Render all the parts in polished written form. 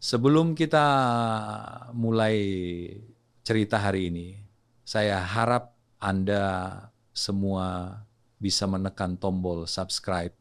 Sebelum kita mulai cerita hari ini, saya harap Anda semua bisa menekan tombol subscribe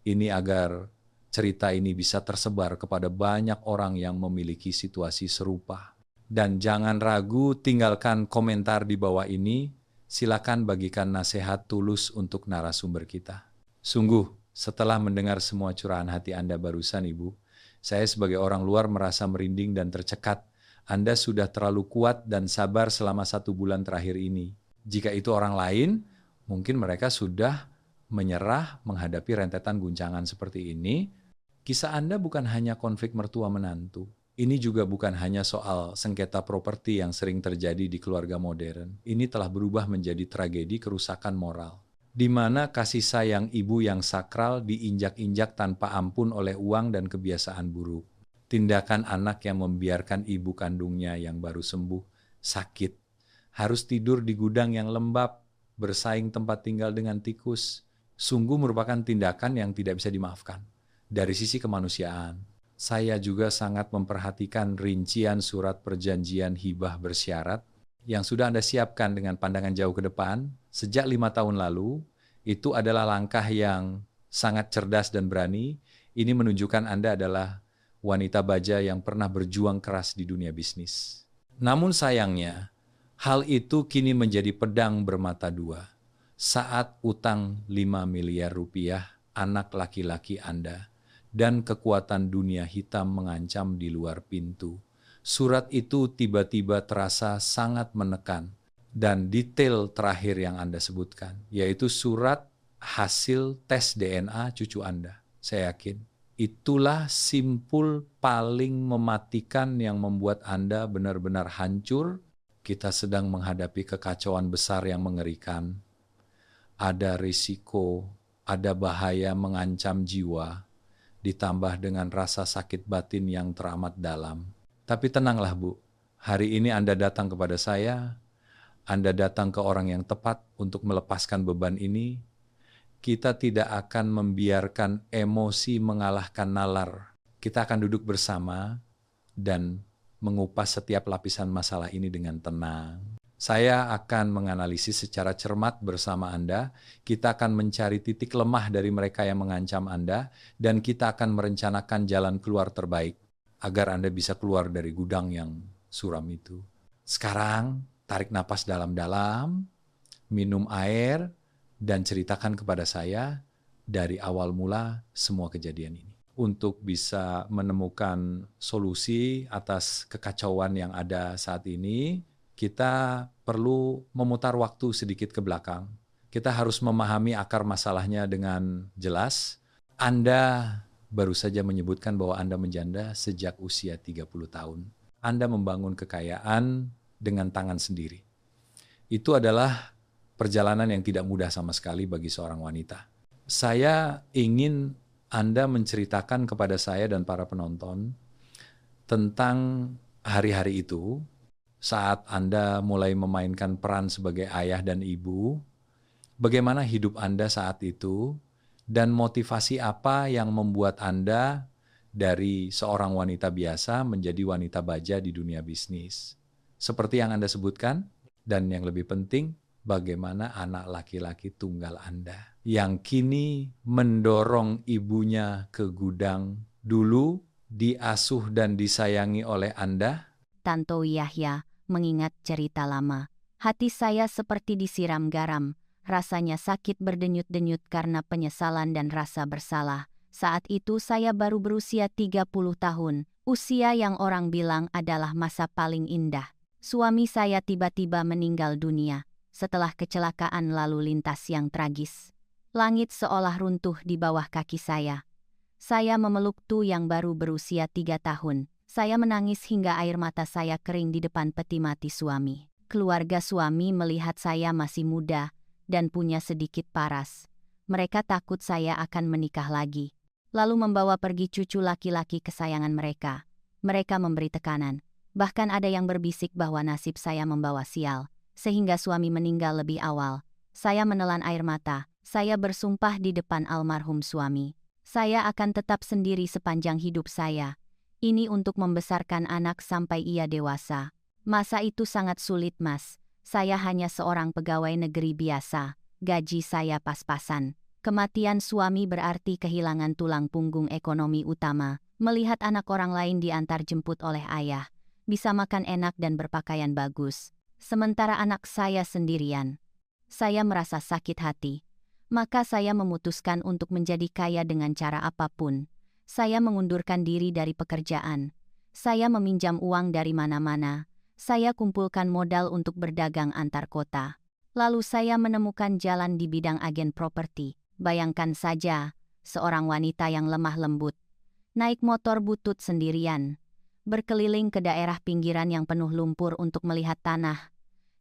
ini agar cerita ini bisa tersebar kepada banyak orang yang memiliki situasi serupa. Dan jangan ragu tinggalkan komentar di bawah ini, silakan bagikan nasihat tulus untuk narasumber kita. Sungguh, setelah mendengar semua curahan hati Anda barusan, Ibu, saya sebagai orang luar merasa merinding dan tercekat. Anda sudah terlalu kuat dan sabar selama 1 bulan terakhir ini. Jika itu orang lain, mungkin mereka sudah menyerah menghadapi rentetan guncangan seperti ini. Kisah Anda bukan hanya konflik mertua menantu. Ini juga bukan hanya soal sengketa properti yang sering terjadi di keluarga modern. Ini telah berubah menjadi tragedi kerusakan moral, di mana kasih sayang ibu yang sakral diinjak-injak tanpa ampun oleh uang dan kebiasaan buruk. Tindakan anak yang membiarkan ibu kandungnya yang baru sembuh sakit, harus tidur di gudang yang lembab, bersaing tempat tinggal dengan tikus, sungguh merupakan tindakan yang tidak bisa dimaafkan. Dari sisi kemanusiaan, saya juga sangat memperhatikan rincian surat perjanjian hibah bersyarat yang sudah Anda siapkan dengan pandangan jauh ke depan sejak 5 tahun lalu. Itu adalah langkah yang sangat cerdas dan berani. Ini menunjukkan Anda adalah wanita baja yang pernah berjuang keras di dunia bisnis. Namun sayangnya, hal itu kini menjadi pedang bermata dua. Saat utang 5 miliar rupiah anak laki-laki Anda dan kekuatan dunia hitam mengancam di luar pintu, surat itu tiba-tiba terasa sangat menekan. Dan detail terakhir yang Anda sebutkan, yaitu surat hasil tes DNA cucu Anda. Saya yakin itulah simpul paling mematikan yang membuat Anda benar-benar hancur. Kita sedang menghadapi kekacauan besar yang mengerikan. Ada risiko, ada bahaya mengancam jiwa, ditambah dengan rasa sakit batin yang teramat dalam. Tapi tenanglah Bu, hari ini Anda datang kepada saya, Anda datang ke orang yang tepat untuk melepaskan beban ini. Kita tidak akan membiarkan emosi mengalahkan nalar. Kita akan duduk bersama dan mengupas setiap lapisan masalah ini dengan tenang. Saya akan menganalisis secara cermat bersama Anda. Kita akan mencari titik lemah dari mereka yang mengancam Anda, dan kita akan merencanakan jalan keluar terbaik agar Anda bisa keluar dari gudang yang suram itu. Sekarang, tarik napas dalam-dalam, minum air, dan ceritakan kepada saya dari awal mula semua kejadian ini. Untuk bisa menemukan solusi atas kekacauan yang ada saat ini, kita perlu memutar waktu sedikit ke belakang. Kita harus memahami akar masalahnya dengan jelas. Anda baru saja menyebutkan bahwa Anda menjanda sejak usia 30 tahun. Anda membangun kekayaan dengan tangan sendiri. Itu adalah perjalanan yang tidak mudah sama sekali bagi seorang wanita. Saya ingin Anda menceritakan kepada saya dan para penonton tentang hari-hari itu, saat Anda mulai memainkan peran sebagai ayah dan ibu, bagaimana hidup Anda saat itu, dan motivasi apa yang membuat Anda dari seorang wanita biasa menjadi wanita baja di dunia bisnis. Seperti yang Anda sebutkan, dan yang lebih penting, bagaimana anak laki-laki tunggal Anda yang kini mendorong ibunya ke gudang, dulu diasuh dan disayangi oleh Anda. Tantowi Yahya mengingat cerita lama. Hati saya seperti disiram garam, rasanya sakit berdenyut-denyut karena penyesalan dan rasa bersalah. Saat itu saya baru berusia 30 tahun, usia yang orang bilang adalah masa paling indah. Suami saya tiba-tiba meninggal dunia setelah kecelakaan lalu lintas yang tragis. Langit seolah runtuh di bawah kaki saya. Saya memeluk Tu yang baru berusia 3 tahun. Saya menangis hingga air mata saya kering di depan peti mati suami. Keluarga suami melihat saya masih muda dan punya sedikit paras. Mereka takut saya akan menikah lagi, lalu membawa pergi cucu laki-laki kesayangan mereka. Mereka memberi tekanan. Bahkan ada yang berbisik bahwa nasib saya membawa sial, sehingga suami meninggal lebih awal. Saya menelan air mata. Saya bersumpah di depan almarhum suami. Saya akan tetap sendiri sepanjang hidup saya. Ini untuk membesarkan anak sampai ia dewasa. Masa itu sangat sulit, Mas. Saya hanya seorang pegawai negeri biasa. Gaji saya pas-pasan. Kematian suami berarti kehilangan tulang punggung ekonomi utama. Melihat anak orang lain diantar jemput oleh ayah, bisa makan enak dan berpakaian bagus. Sementara anak saya sendirian. Saya merasa sakit hati. Maka saya memutuskan untuk menjadi kaya dengan cara apapun. Saya mengundurkan diri dari pekerjaan. Saya meminjam uang dari mana-mana. Saya kumpulkan modal untuk berdagang antar kota. Lalu saya menemukan jalan di bidang agen properti. Bayangkan saja, seorang wanita yang lemah lembut, naik motor butut sendirian, berkeliling ke daerah pinggiran yang penuh lumpur untuk melihat tanah.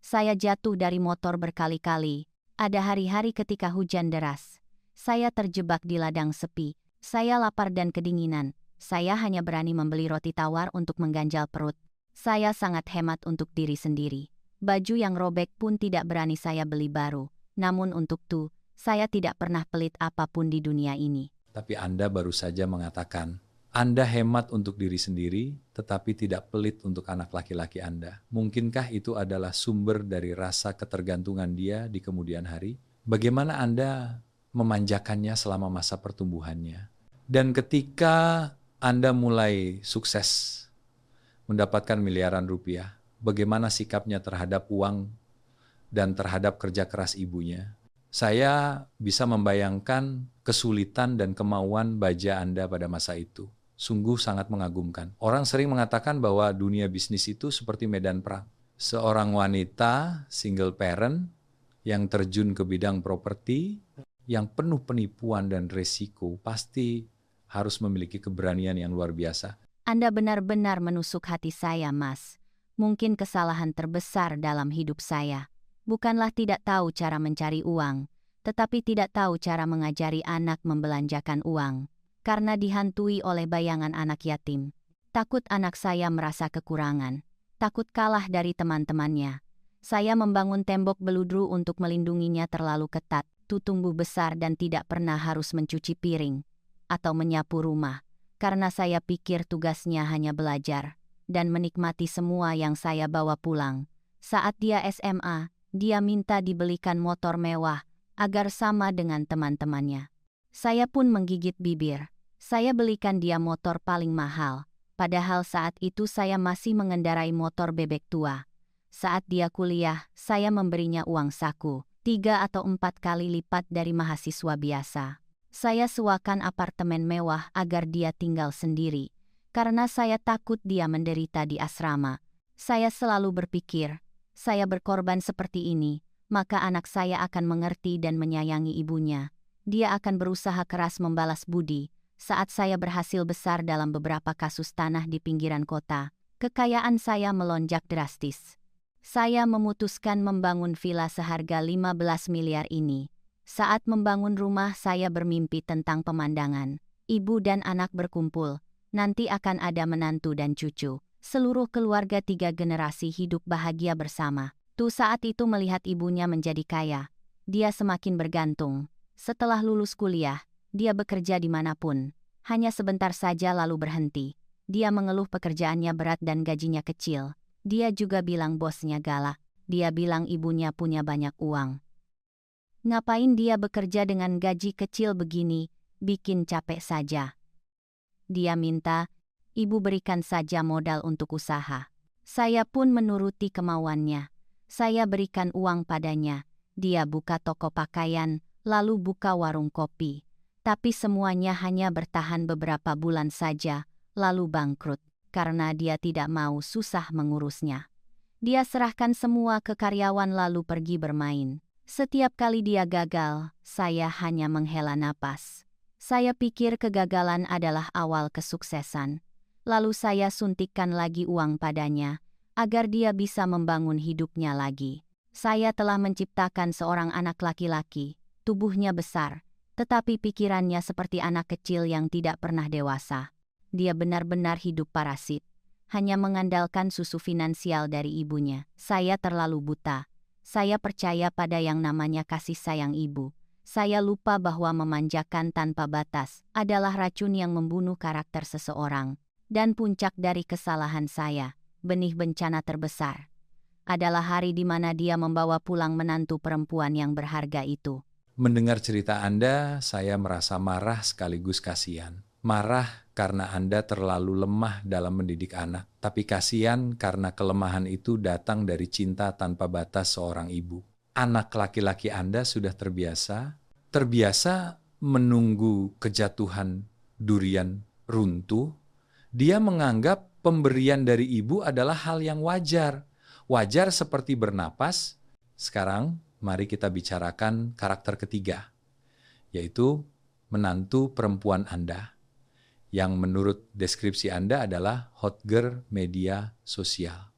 Saya jatuh dari motor berkali-kali. Ada hari-hari ketika hujan deras. Saya terjebak di ladang sepi. Saya lapar dan kedinginan. Saya hanya berani membeli roti tawar untuk mengganjal perut. Saya sangat hemat untuk diri sendiri. Baju yang robek pun tidak berani saya beli baru. Namun untuk itu, saya tidak pernah pelit apapun di dunia ini. Tapi Anda baru saja mengatakan, Anda hemat untuk diri sendiri, tetapi tidak pelit untuk anak laki-laki Anda. Mungkinkah itu adalah sumber dari rasa ketergantungan dia di kemudian hari? Bagaimana Anda memanjakannya selama masa pertumbuhannya? Dan ketika Anda mulai sukses, mendapatkan miliaran rupiah, bagaimana sikapnya terhadap uang dan terhadap kerja keras ibunya? Saya bisa membayangkan kesulitan dan kemauan baja Anda pada masa itu. Sungguh sangat mengagumkan. Orang sering mengatakan bahwa dunia bisnis itu seperti medan perang. Seorang wanita single parent yang terjun ke bidang properti, yang penuh penipuan dan resiko, pasti harus memiliki keberanian yang luar biasa. Anda benar-benar menusuk hati saya, Mas. Mungkin kesalahan terbesar dalam hidup saya bukanlah tidak tahu cara mencari uang, tetapi tidak tahu cara mengajari anak membelanjakan uang. Karena dihantui oleh bayangan anak yatim. Takut anak saya merasa kekurangan. Takut kalah dari teman-temannya. Saya membangun tembok beludru untuk melindunginya terlalu ketat. Tu tumbuh besar dan tidak pernah harus mencuci piring atau menyapu rumah. Karena saya pikir tugasnya hanya belajar dan menikmati semua yang saya bawa pulang. Saat dia SMA, dia minta dibelikan motor mewah agar sama dengan teman-temannya. Saya pun menggigit bibir. Saya belikan dia motor paling mahal, padahal saat itu saya masih mengendarai motor bebek tua. Saat dia kuliah, saya memberinya uang saku, 3 atau 4 kali lipat dari mahasiswa biasa. Saya sewakan apartemen mewah agar dia tinggal sendiri, karena saya takut dia menderita di asrama. Saya selalu berpikir, saya berkorban seperti ini, maka anak saya akan mengerti dan menyayangi ibunya. Dia akan berusaha keras membalas budi. Saat saya berhasil besar dalam beberapa kasus tanah di pinggiran kota, kekayaan saya melonjak drastis. Saya memutuskan membangun villa seharga 15 miliar ini. Saat membangun rumah saya bermimpi tentang pemandangan. Ibu dan anak berkumpul. Nanti akan ada menantu dan cucu. Seluruh keluarga 3 generasi hidup bahagia bersama. Saat itu melihat ibunya menjadi kaya. Dia semakin bergantung. Setelah lulus kuliah, dia bekerja dimanapun. Hanya sebentar saja lalu berhenti. Dia mengeluh pekerjaannya berat dan gajinya kecil. Dia juga bilang bosnya galak. Dia bilang ibunya punya banyak uang. Ngapain dia bekerja dengan gaji kecil begini, bikin capek saja. Dia minta, ibu berikan saja modal untuk usaha. Saya pun menuruti kemauannya. Saya berikan uang padanya. Dia buka toko pakaian, lalu buka warung kopi. Tapi semuanya hanya bertahan beberapa bulan saja, lalu bangkrut, karena dia tidak mau susah mengurusnya. Dia serahkan semua ke karyawan lalu pergi bermain. Setiap kali dia gagal, saya hanya menghela napas. Saya pikir kegagalan adalah awal kesuksesan. Lalu saya suntikkan lagi uang padanya, agar dia bisa membangun hidupnya lagi. Saya telah menciptakan seorang anak laki-laki, tubuhnya besar, tetapi pikirannya seperti anak kecil yang tidak pernah dewasa. Dia benar-benar hidup parasit, hanya mengandalkan susu finansial dari ibunya. Saya terlalu buta. Saya percaya pada yang namanya kasih sayang ibu. Saya lupa bahwa memanjakan tanpa batas adalah racun yang membunuh karakter seseorang. Dan puncak dari kesalahan saya, benih bencana terbesar, adalah hari di mana dia membawa pulang menantu perempuan yang berharga itu. Mendengar cerita Anda, saya merasa marah sekaligus kasihan. Marah karena Anda terlalu lemah dalam mendidik anak, tapi kasihan karena kelemahan itu datang dari cinta tanpa batas seorang ibu. Anak laki-laki Anda sudah terbiasa menunggu kejatuhan durian runtuh. Dia menganggap pemberian dari ibu adalah hal yang wajar. Wajar seperti bernapas. Sekarang mari kita bicarakan karakter ketiga, yaitu menantu perempuan Anda, yang menurut deskripsi Anda adalah hot girl media sosial.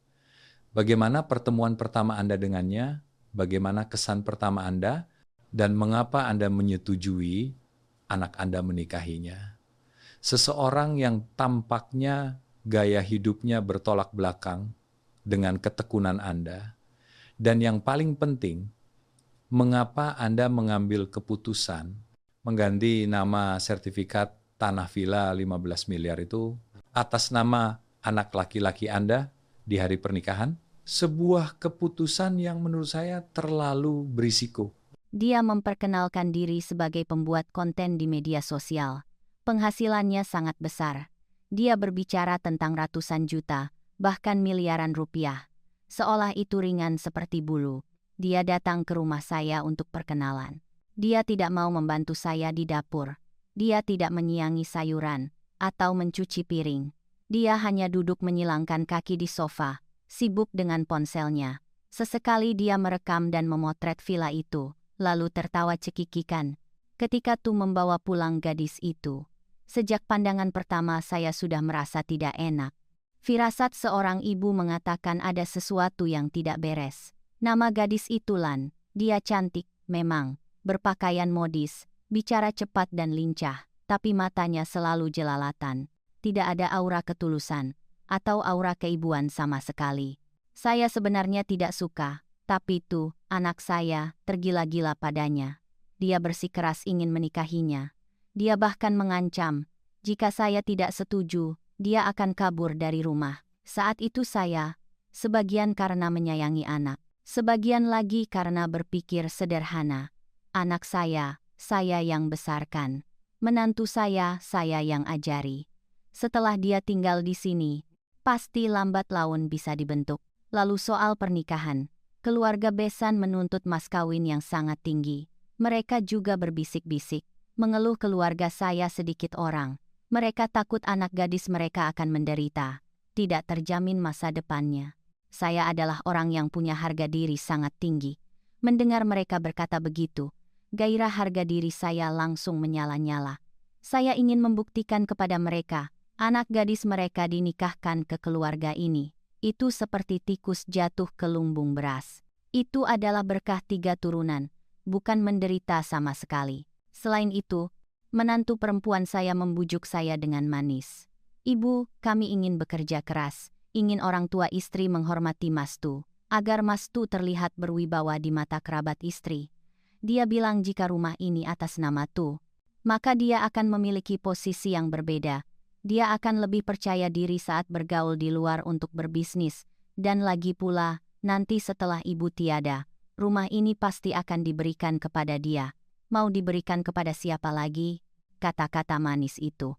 Bagaimana pertemuan pertama Anda dengannya? Bagaimana kesan pertama Anda? Dan mengapa Anda menyetujui anak Anda menikahinya? Seseorang yang tampaknya gaya hidupnya bertolak belakang dengan ketekunan Anda. Dan yang paling penting, mengapa Anda mengambil keputusan mengganti nama sertifikat tanah villa 15 miliar itu atas nama anak laki-laki Anda di hari pernikahan? Sebuah keputusan yang menurut saya terlalu berisiko. Dia memperkenalkan diri sebagai pembuat konten di media sosial. Penghasilannya sangat besar. Dia berbicara tentang ratusan juta, bahkan miliaran rupiah. Seolah itu ringan seperti bulu. Dia datang ke rumah saya untuk perkenalan. Dia tidak mau membantu saya di dapur. Dia tidak menyiangi sayuran atau mencuci piring. Dia hanya duduk menyilangkan kaki di sofa, sibuk dengan ponselnya. Sesekali dia merekam dan memotret villa itu, lalu tertawa cekikikan ketika Tu membawa pulang gadis itu. Sejak pandangan pertama saya sudah merasa tidak enak. Firasat seorang ibu mengatakan ada sesuatu yang tidak beres. Nama gadis itu Lan. Dia cantik, memang, berpakaian modis, bicara cepat dan lincah, tapi matanya selalu jelalatan. Tidak ada aura ketulusan atau aura keibuan sama sekali. Saya sebenarnya tidak suka, tapi Tu, anak saya, tergila-gila padanya. Dia bersikeras ingin menikahinya. Dia bahkan mengancam, jika saya tidak setuju, dia akan kabur dari rumah. Saat itu saya, sebagian karena menyayangi anak, sebagian lagi karena berpikir sederhana. Anak saya yang besarkan. Menantu saya yang ajari. Setelah dia tinggal di sini, pasti lambat laun bisa dibentuk. Lalu soal pernikahan, keluarga besan menuntut mas kawin yang sangat tinggi. Mereka juga berbisik-bisik, mengeluh keluarga saya sedikit orang. Mereka takut anak gadis mereka akan menderita, tidak terjamin masa depannya. Saya adalah orang yang punya harga diri sangat tinggi. Mendengar mereka berkata begitu, gairah harga diri saya langsung menyala-nyala. Saya ingin membuktikan kepada mereka, anak gadis mereka dinikahkan ke keluarga ini. Itu seperti tikus jatuh ke lumbung beras. Itu adalah berkah 3 turunan. Bukan menderita sama sekali. Selain itu, menantu perempuan saya membujuk saya dengan manis. Ibu, kami ingin bekerja keras, ingin orang tua istri menghormati Mas Tu, agar Mas Tu terlihat berwibawa di mata kerabat istri. Dia bilang jika rumah ini atas nama Tu, maka dia akan memiliki posisi yang berbeda. Dia akan lebih percaya diri saat bergaul di luar untuk berbisnis, dan lagi pula, nanti setelah ibu tiada, rumah ini pasti akan diberikan kepada dia. Mau diberikan kepada siapa lagi? Kata-kata manis itu.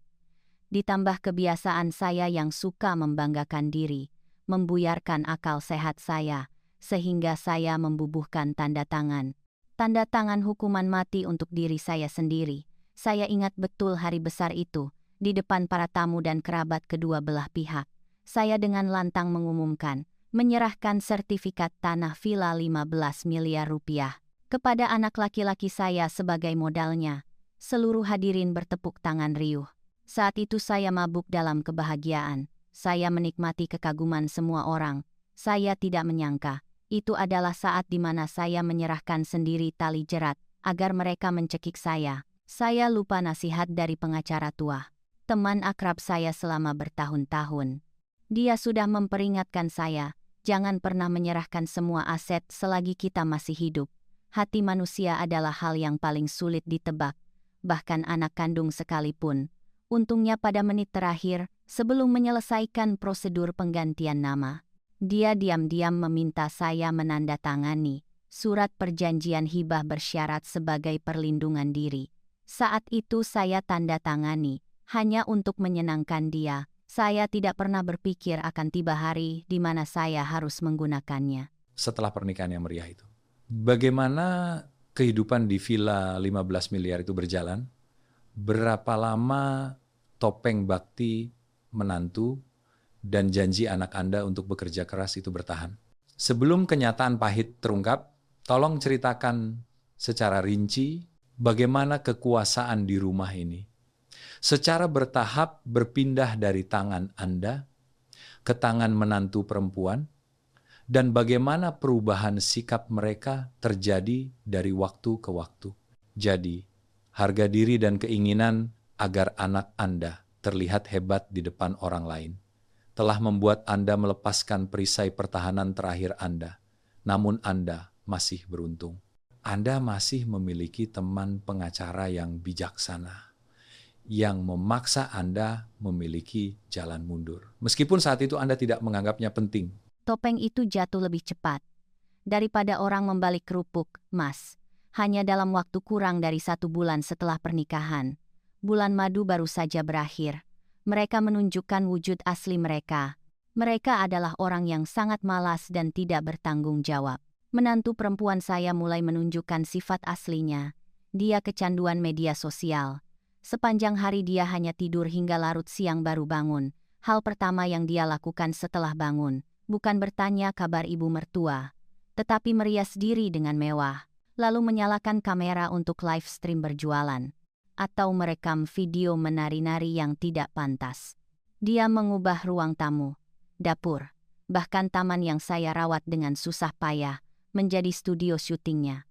Ditambah kebiasaan saya yang suka membanggakan diri, membuyarkan akal sehat saya, sehingga saya membubuhkan tanda tangan. Tanda tangan hukuman mati untuk diri saya sendiri. Saya ingat betul hari besar itu, di depan para tamu dan kerabat kedua belah pihak. Saya dengan lantang mengumumkan, menyerahkan sertifikat tanah villa 15 miliar rupiah kepada anak laki-laki saya sebagai modalnya. Seluruh hadirin bertepuk tangan riuh. Saat itu saya mabuk dalam kebahagiaan. Saya menikmati kekaguman semua orang. Saya tidak menyangka, itu adalah saat di mana saya menyerahkan sendiri tali jerat, agar mereka mencekik saya. Saya lupa nasihat dari pengacara tua, teman akrab saya selama bertahun-tahun. Dia sudah memperingatkan saya, jangan pernah menyerahkan semua aset selagi kita masih hidup. Hati manusia adalah hal yang paling sulit ditebak, bahkan anak kandung sekalipun. Untungnya pada menit terakhir, Sebelum menyelesaikan prosedur penggantian nama, dia diam-diam meminta saya menandatangani surat perjanjian hibah bersyarat sebagai perlindungan diri. Saat itu saya tanda tangani, hanya untuk menyenangkan dia. Saya tidak pernah berpikir akan tiba hari di mana saya harus menggunakannya. Setelah pernikahan yang meriah itu, bagaimana kehidupan di villa 15 miliar itu berjalan? Berapa lama topeng bakti menantu dan janji anak Anda untuk bekerja keras itu bertahan? Sebelum kenyataan pahit terungkap, tolong ceritakan secara rinci bagaimana kekuasaan di rumah ini secara bertahap berpindah dari tangan Anda ke tangan menantu perempuan, dan bagaimana perubahan sikap mereka terjadi dari waktu ke waktu. Jadi, harga diri dan keinginan agar anak Anda terlihat hebat di depan orang lain telah membuat Anda melepaskan perisai pertahanan terakhir Anda. Namun Anda masih beruntung. Anda masih memiliki teman pengacara yang bijaksana, yang memaksa Anda memiliki jalan mundur. Meskipun saat itu Anda tidak menganggapnya penting. Topeng itu jatuh lebih cepat daripada orang membalik kerupuk, Mas. Hanya dalam waktu kurang dari 1 bulan setelah pernikahan. Bulan madu baru saja berakhir. Mereka menunjukkan wujud asli mereka. Mereka adalah orang yang sangat malas dan tidak bertanggung jawab. Menantu perempuan saya mulai menunjukkan sifat aslinya. Dia kecanduan media sosial. Sepanjang hari dia hanya tidur hingga larut siang baru bangun. Hal pertama yang dia lakukan setelah bangun bukan bertanya kabar ibu mertua, tetapi merias diri dengan mewah, lalu menyalakan kamera untuk live stream berjualan, atau merekam video menari-nari yang tidak pantas. Dia mengubah ruang tamu, dapur, bahkan taman yang saya rawat dengan susah payah, menjadi studio syutingnya.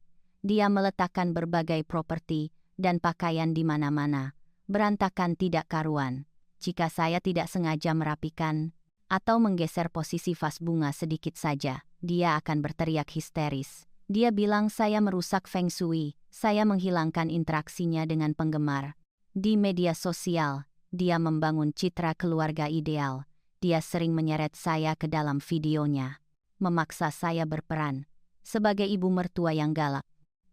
Dia meletakkan berbagai properti dan pakaian di mana-mana, berantakan tidak karuan. Jika saya tidak sengaja merapikan atau menggeser posisi vas bunga sedikit saja, dia akan berteriak histeris. Dia bilang saya merusak feng shui, saya menghilangkan interaksinya dengan penggemar. Di media sosial, dia membangun citra keluarga ideal. Dia sering menyeret saya ke dalam videonya, memaksa saya berperan sebagai ibu mertua yang galak,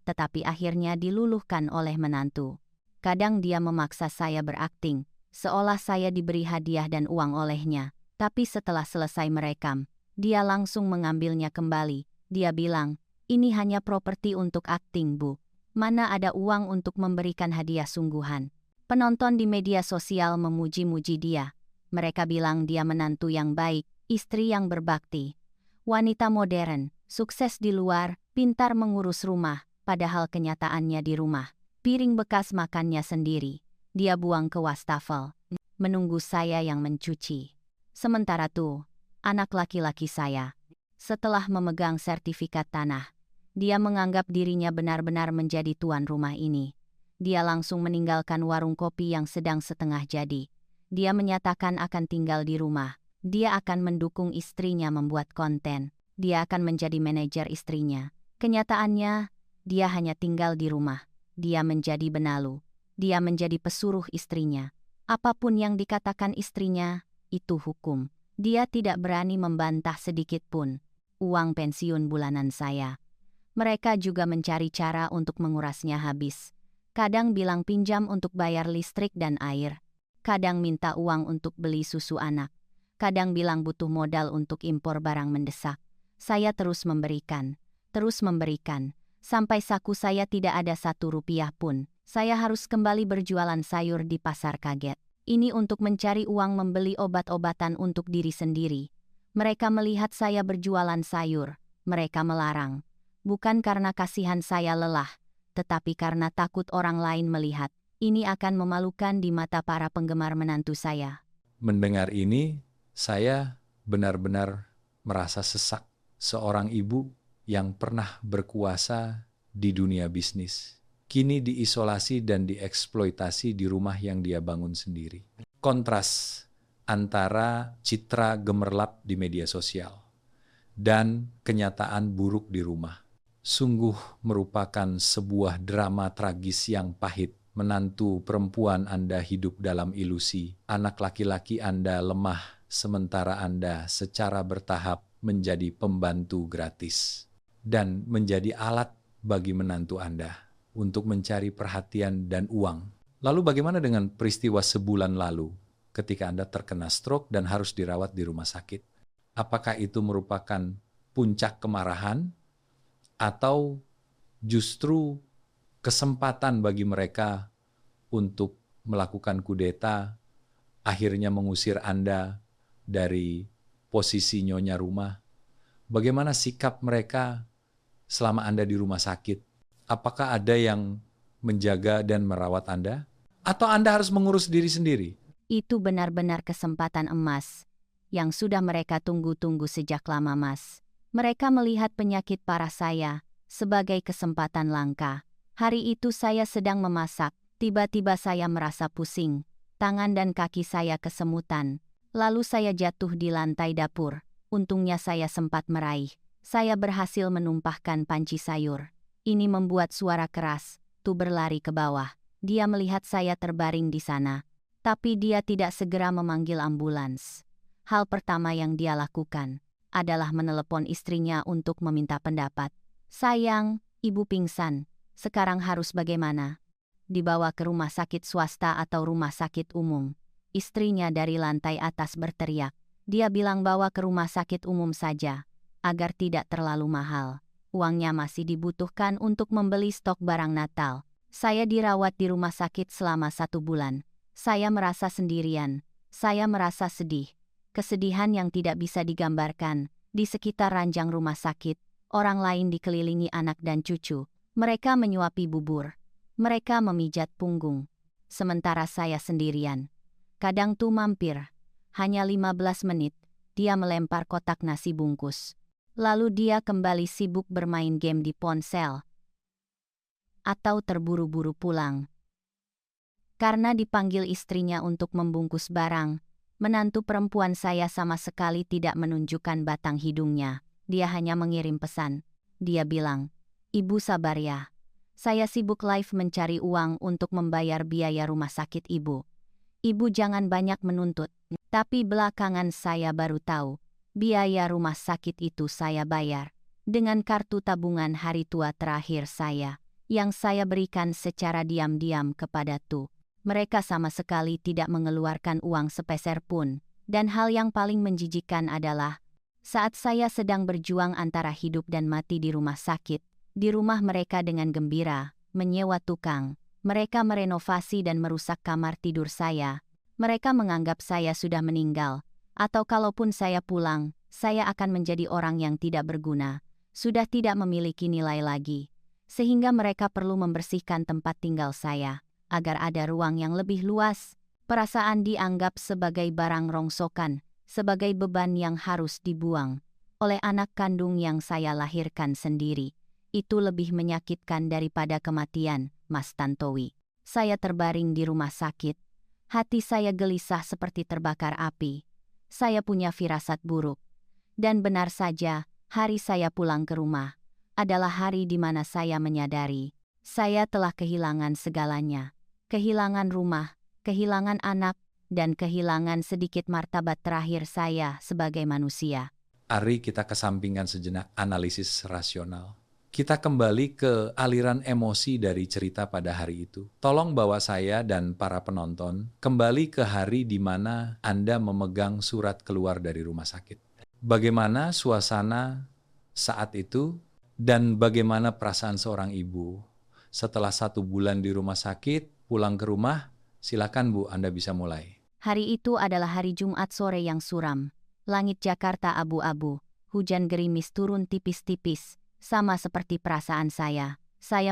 tetapi akhirnya diluluhkan oleh menantu. Kadang dia memaksa saya berakting, seolah saya diberi hadiah dan uang olehnya. Tapi setelah selesai merekam, dia langsung mengambilnya kembali. Dia bilang, ini hanya properti untuk akting, Bu. Mana ada uang untuk memberikan hadiah sungguhan. Penonton di media sosial memuji-muji dia. Mereka bilang dia menantu yang baik, istri yang berbakti, wanita modern, sukses di luar, pintar mengurus rumah, padahal kenyataannya di rumah. Piring bekas makannya sendiri, dia buang ke wastafel, menunggu saya yang mencuci. Sementara itu, anak laki-laki saya, setelah memegang sertifikat tanah, dia menganggap dirinya benar-benar menjadi tuan rumah ini. Dia langsung meninggalkan warung kopi yang sedang setengah jadi. Dia menyatakan akan tinggal di rumah. Dia akan mendukung istrinya membuat konten. Dia akan menjadi manajer istrinya. Kenyataannya, dia hanya tinggal di rumah. Dia menjadi benalu. Dia menjadi pesuruh istrinya. Apapun yang dikatakan istrinya, itu hukum. Dia tidak berani membantah sedikit pun. Uang pensiun bulanan saya. Mereka juga mencari cara untuk mengurasnya habis. Kadang bilang pinjam untuk bayar listrik dan air. Kadang minta uang untuk beli susu anak. Kadang bilang butuh modal untuk impor barang mendesak. Saya terus memberikan, sampai saku saya tidak ada 1 rupiah pun. Saya harus kembali berjualan sayur di pasar kaget. Ini untuk mencari uang membeli obat-obatan untuk diri sendiri. Mereka melihat saya berjualan sayur. Mereka melarang. Bukan karena kasihan saya lelah, tetapi karena takut orang lain melihat. Ini akan memalukan di mata para penggemar menantu saya. Mendengar ini, saya benar-benar merasa sesak. Seorang ibu yang pernah berkuasa di dunia bisnis, kini diisolasi dan dieksploitasi di rumah yang dia bangun sendiri. Kontras antara citra gemerlap di media sosial dan kenyataan buruk di rumah sungguh merupakan sebuah drama tragis yang pahit Menantu perempuan Anda hidup dalam ilusi. Anak laki-laki Anda lemah, sementara Anda secara bertahap menjadi pembantu gratis dan menjadi alat bagi menantu Anda untuk mencari perhatian dan uang. Lalu bagaimana dengan peristiwa sebulan lalu ketika Anda terkena stroke dan harus dirawat di rumah sakit? Apakah itu merupakan puncak kemarahan atau justru kesempatan bagi mereka untuk melakukan kudeta, akhirnya mengusir Anda dari posisi nyonya rumah? Bagaimana sikap mereka selama Anda di rumah sakit? Apakah ada yang menjaga dan merawat Anda? Atau Anda harus mengurus diri sendiri? Itu benar-benar kesempatan emas yang sudah mereka tunggu-tunggu sejak lama, Mas. Mereka melihat penyakit parah saya sebagai kesempatan langka. Hari itu saya sedang memasak, tiba-tiba saya merasa pusing, tangan dan kaki saya kesemutan. Lalu saya jatuh di lantai dapur. Untungnya saya sempat meraih. Saya berhasil menumpahkan panci sayur. Ini membuat suara keras. Tu berlari ke bawah. Dia melihat saya terbaring di sana. Tapi dia tidak segera memanggil ambulans. Hal pertama yang dia lakukan adalah menelepon istrinya untuk meminta pendapat. "Sayang, ibu pingsan. Sekarang harus bagaimana? Dibawa ke rumah sakit swasta atau rumah sakit umum?" Istrinya dari lantai atas berteriak. Dia bilang bawa ke rumah sakit umum saja, agar tidak terlalu mahal. Uangnya masih dibutuhkan untuk membeli stok barang Natal. Saya dirawat di rumah sakit selama 1 bulan. Saya merasa sendirian. Saya merasa sedih. Kesedihan yang tidak bisa digambarkan. Di sekitar ranjang rumah sakit, orang lain dikelilingi anak dan cucu. Mereka menyuapi bubur. Mereka memijat punggung. Sementara saya sendirian. Kadang tuh mampir. Hanya 15 menit, dia melempar kotak nasi bungkus. Lalu dia kembali sibuk bermain game di ponsel. Atau terburu-buru pulang. Karena dipanggil istrinya untuk membungkus barang, menantu perempuan saya sama sekali tidak menunjukkan batang hidungnya. Dia hanya mengirim pesan. Dia bilang, "Ibu sabar ya. Saya sibuk live mencari uang untuk membayar biaya rumah sakit ibu. Ibu jangan banyak menuntut." Tapi belakangan saya baru tahu, biaya rumah sakit itu saya bayar dengan kartu tabungan hari tua terakhir saya, yang saya berikan secara diam-diam kepada Tu. Mereka sama sekali tidak mengeluarkan uang sepeser pun. Dan hal yang paling menjijikkan adalah, saat saya sedang berjuang antara hidup dan mati di rumah sakit, di rumah mereka dengan gembira, menyewa tukang, mereka merenovasi dan merusak kamar tidur saya. Mereka menganggap saya sudah meninggal, atau kalaupun saya pulang, saya akan menjadi orang yang tidak berguna, sudah tidak memiliki nilai lagi. Sehingga mereka perlu membersihkan tempat tinggal saya, agar ada ruang yang lebih luas. Perasaan dianggap sebagai barang rongsokan, sebagai beban yang harus dibuang oleh anak kandung yang saya lahirkan sendiri. Itu lebih menyakitkan daripada kematian, Mas Tantowi. Saya terbaring di rumah sakit. Hati saya gelisah seperti terbakar api. Saya punya firasat buruk. Dan benar saja, hari saya pulang ke rumah adalah hari di mana saya menyadari saya telah kehilangan segalanya. Kehilangan rumah, kehilangan anak, dan kehilangan sedikit martabat terakhir saya sebagai manusia. Ari, kita kesampingkan sejenak analisis rasional. Kita kembali ke aliran emosi dari cerita pada hari itu. Tolong bawa saya dan para penonton kembali ke hari di mana Anda memegang surat keluar dari rumah sakit. Bagaimana suasana saat itu dan bagaimana perasaan seorang ibu? Setelah 1 bulan di rumah sakit, pulang ke rumah, silakan Bu, Anda bisa mulai. Hari itu adalah hari Jumat sore yang suram. Langit Jakarta abu-abu, hujan gerimis turun tipis-tipis. Sama seperti perasaan saya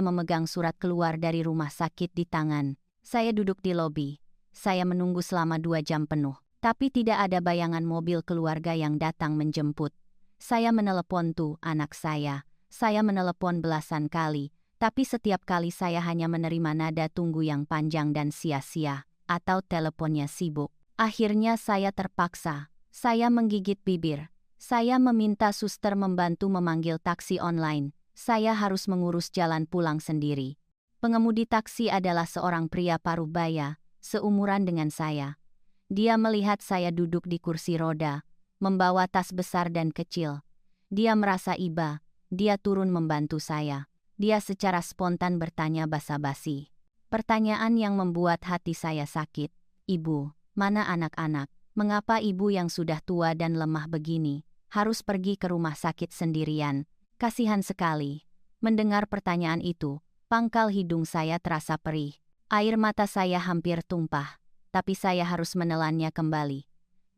memegang surat keluar dari rumah sakit di tangan. Saya duduk di lobi. Saya menunggu selama 2 jam penuh. Tapi tidak ada bayangan mobil keluarga yang datang menjemput. Saya menelepon tuh anak saya. Saya menelepon belasan kali. Tapi setiap kali saya hanya menerima nada tunggu yang panjang dan sia-sia. Atau teleponnya sibuk. Akhirnya saya terpaksa. Saya menggigit bibir. Saya meminta suster membantu memanggil taksi online. Saya harus mengurus jalan pulang sendiri. Pengemudi taksi adalah seorang pria parubaya, seumuran dengan saya. Dia melihat saya duduk di kursi roda, membawa tas besar dan kecil. Dia merasa iba, dia turun membantu saya. Dia secara spontan bertanya basa-basi. Pertanyaan yang membuat hati saya sakit. Ibu, mana anak-anak? Mengapa ibu yang sudah tua dan lemah begini harus pergi ke rumah sakit sendirian? Kasihan sekali. Mendengar pertanyaan itu, pangkal hidung saya terasa perih. Air mata saya hampir tumpah, tapi saya harus menelannya kembali.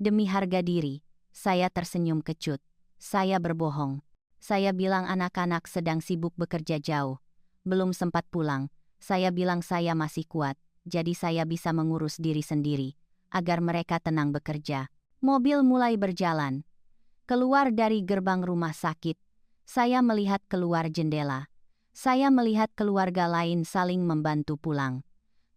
Demi harga diri, saya tersenyum kecut. Saya berbohong. Saya bilang anak-anak sedang sibuk bekerja jauh. Belum sempat pulang. Saya bilang saya masih kuat, jadi saya bisa mengurus diri sendiri, agar mereka tenang bekerja. Mobil mulai berjalan. Keluar dari gerbang rumah sakit, saya melihat keluar jendela. Saya melihat keluarga lain saling membantu pulang.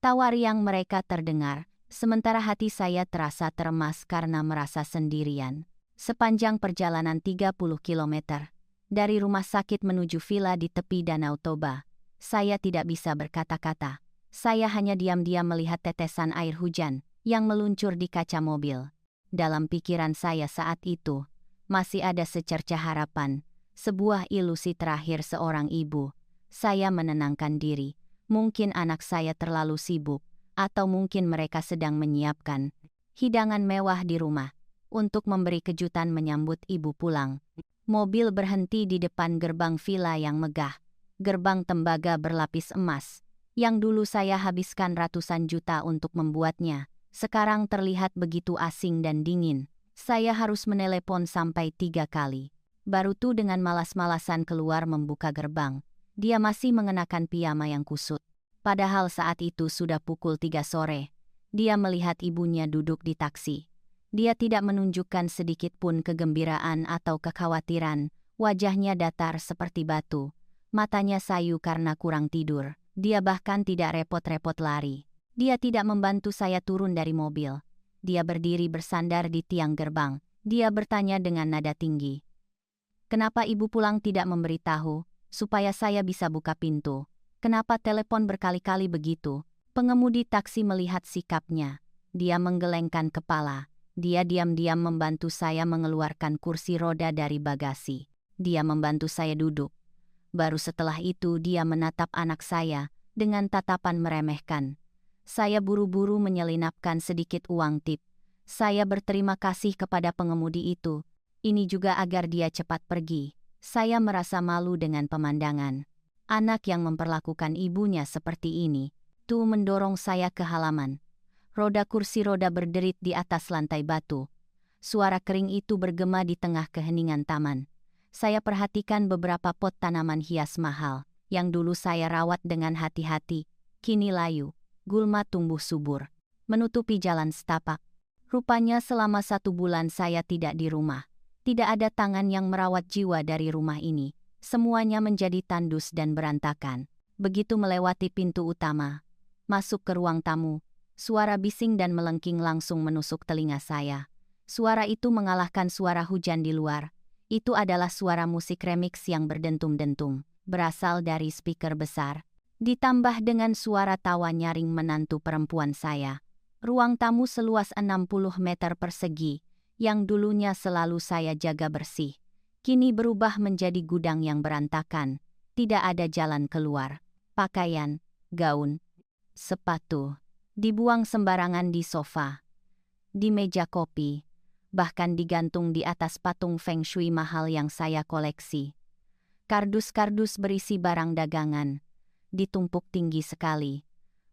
Tawa riang mereka terdengar, sementara hati saya terasa teremas karena merasa sendirian. Sepanjang perjalanan 30 kilometer, dari rumah sakit menuju villa di tepi Danau Toba, saya tidak bisa berkata-kata. Saya hanya diam-diam melihat tetesan air hujan yang meluncur di kaca mobil. Dalam pikiran saya saat itu, masih ada secercah harapan, sebuah ilusi terakhir seorang ibu. Saya menenangkan diri, mungkin anak saya terlalu sibuk, atau mungkin mereka sedang menyiapkan hidangan mewah di rumah untuk memberi kejutan menyambut ibu pulang. Mobil berhenti di depan gerbang villa yang megah. Gerbang tembaga berlapis emas, yang dulu saya habiskan ratusan juta untuk membuatnya, sekarang terlihat begitu asing dan dingin. Saya harus menelepon sampai 3 kali. Baru tuh dengan malas-malasan keluar membuka gerbang. Dia masih mengenakan piyama yang kusut. Padahal saat itu sudah pukul 3 sore. Dia melihat ibunya duduk di taksi. Dia tidak menunjukkan sedikit pun kegembiraan atau kekhawatiran. Wajahnya datar seperti batu. Matanya sayu karena kurang tidur. Dia bahkan tidak repot-repot lari. Dia tidak membantu saya turun dari mobil. Dia berdiri bersandar di tiang gerbang. Dia bertanya dengan nada tinggi. Kenapa ibu pulang tidak memberitahu, supaya saya bisa buka pintu? Kenapa telepon berkali-kali begitu? Pengemudi taksi melihat sikapnya. Dia menggelengkan kepala. Dia diam-diam membantu saya mengeluarkan kursi roda dari bagasi. Dia membantu saya duduk. Baru setelah itu dia menatap anak saya dengan tatapan meremehkan. Saya buru-buru menyelinapkan sedikit uang tip. Saya berterima kasih kepada pengemudi itu. Ini juga agar dia cepat pergi. Saya merasa malu dengan pemandangan. Anak yang memperlakukan ibunya seperti ini, tuh mendorong saya ke halaman. Roda kursi roda berderit di atas lantai batu. Suara kering itu bergema di tengah keheningan taman. Saya perhatikan beberapa pot tanaman hias mahal, yang dulu saya rawat dengan hati-hati, kini layu, gulma tumbuh subur, menutupi jalan setapak. Rupanya selama 1 bulan saya tidak di rumah. Tidak ada tangan yang merawat jiwa dari rumah ini. Semuanya menjadi tandus dan berantakan. Begitu melewati pintu utama, masuk ke ruang tamu, suara bising dan melengking langsung menusuk telinga saya. Suara itu mengalahkan suara hujan di luar. Itu adalah suara musik remix yang berdentum-dentum, berasal dari speaker besar. Ditambah dengan suara tawa nyaring menantu perempuan saya. Ruang tamu seluas 60 meter persegi, yang dulunya selalu saya jaga bersih, kini berubah menjadi gudang yang berantakan. Tidak ada jalan keluar. Pakaian, gaun, sepatu, dibuang sembarangan di sofa, di meja kopi, bahkan digantung di atas patung feng shui mahal yang saya koleksi. Kardus-kardus berisi barang dagangan, ditumpuk tinggi sekali,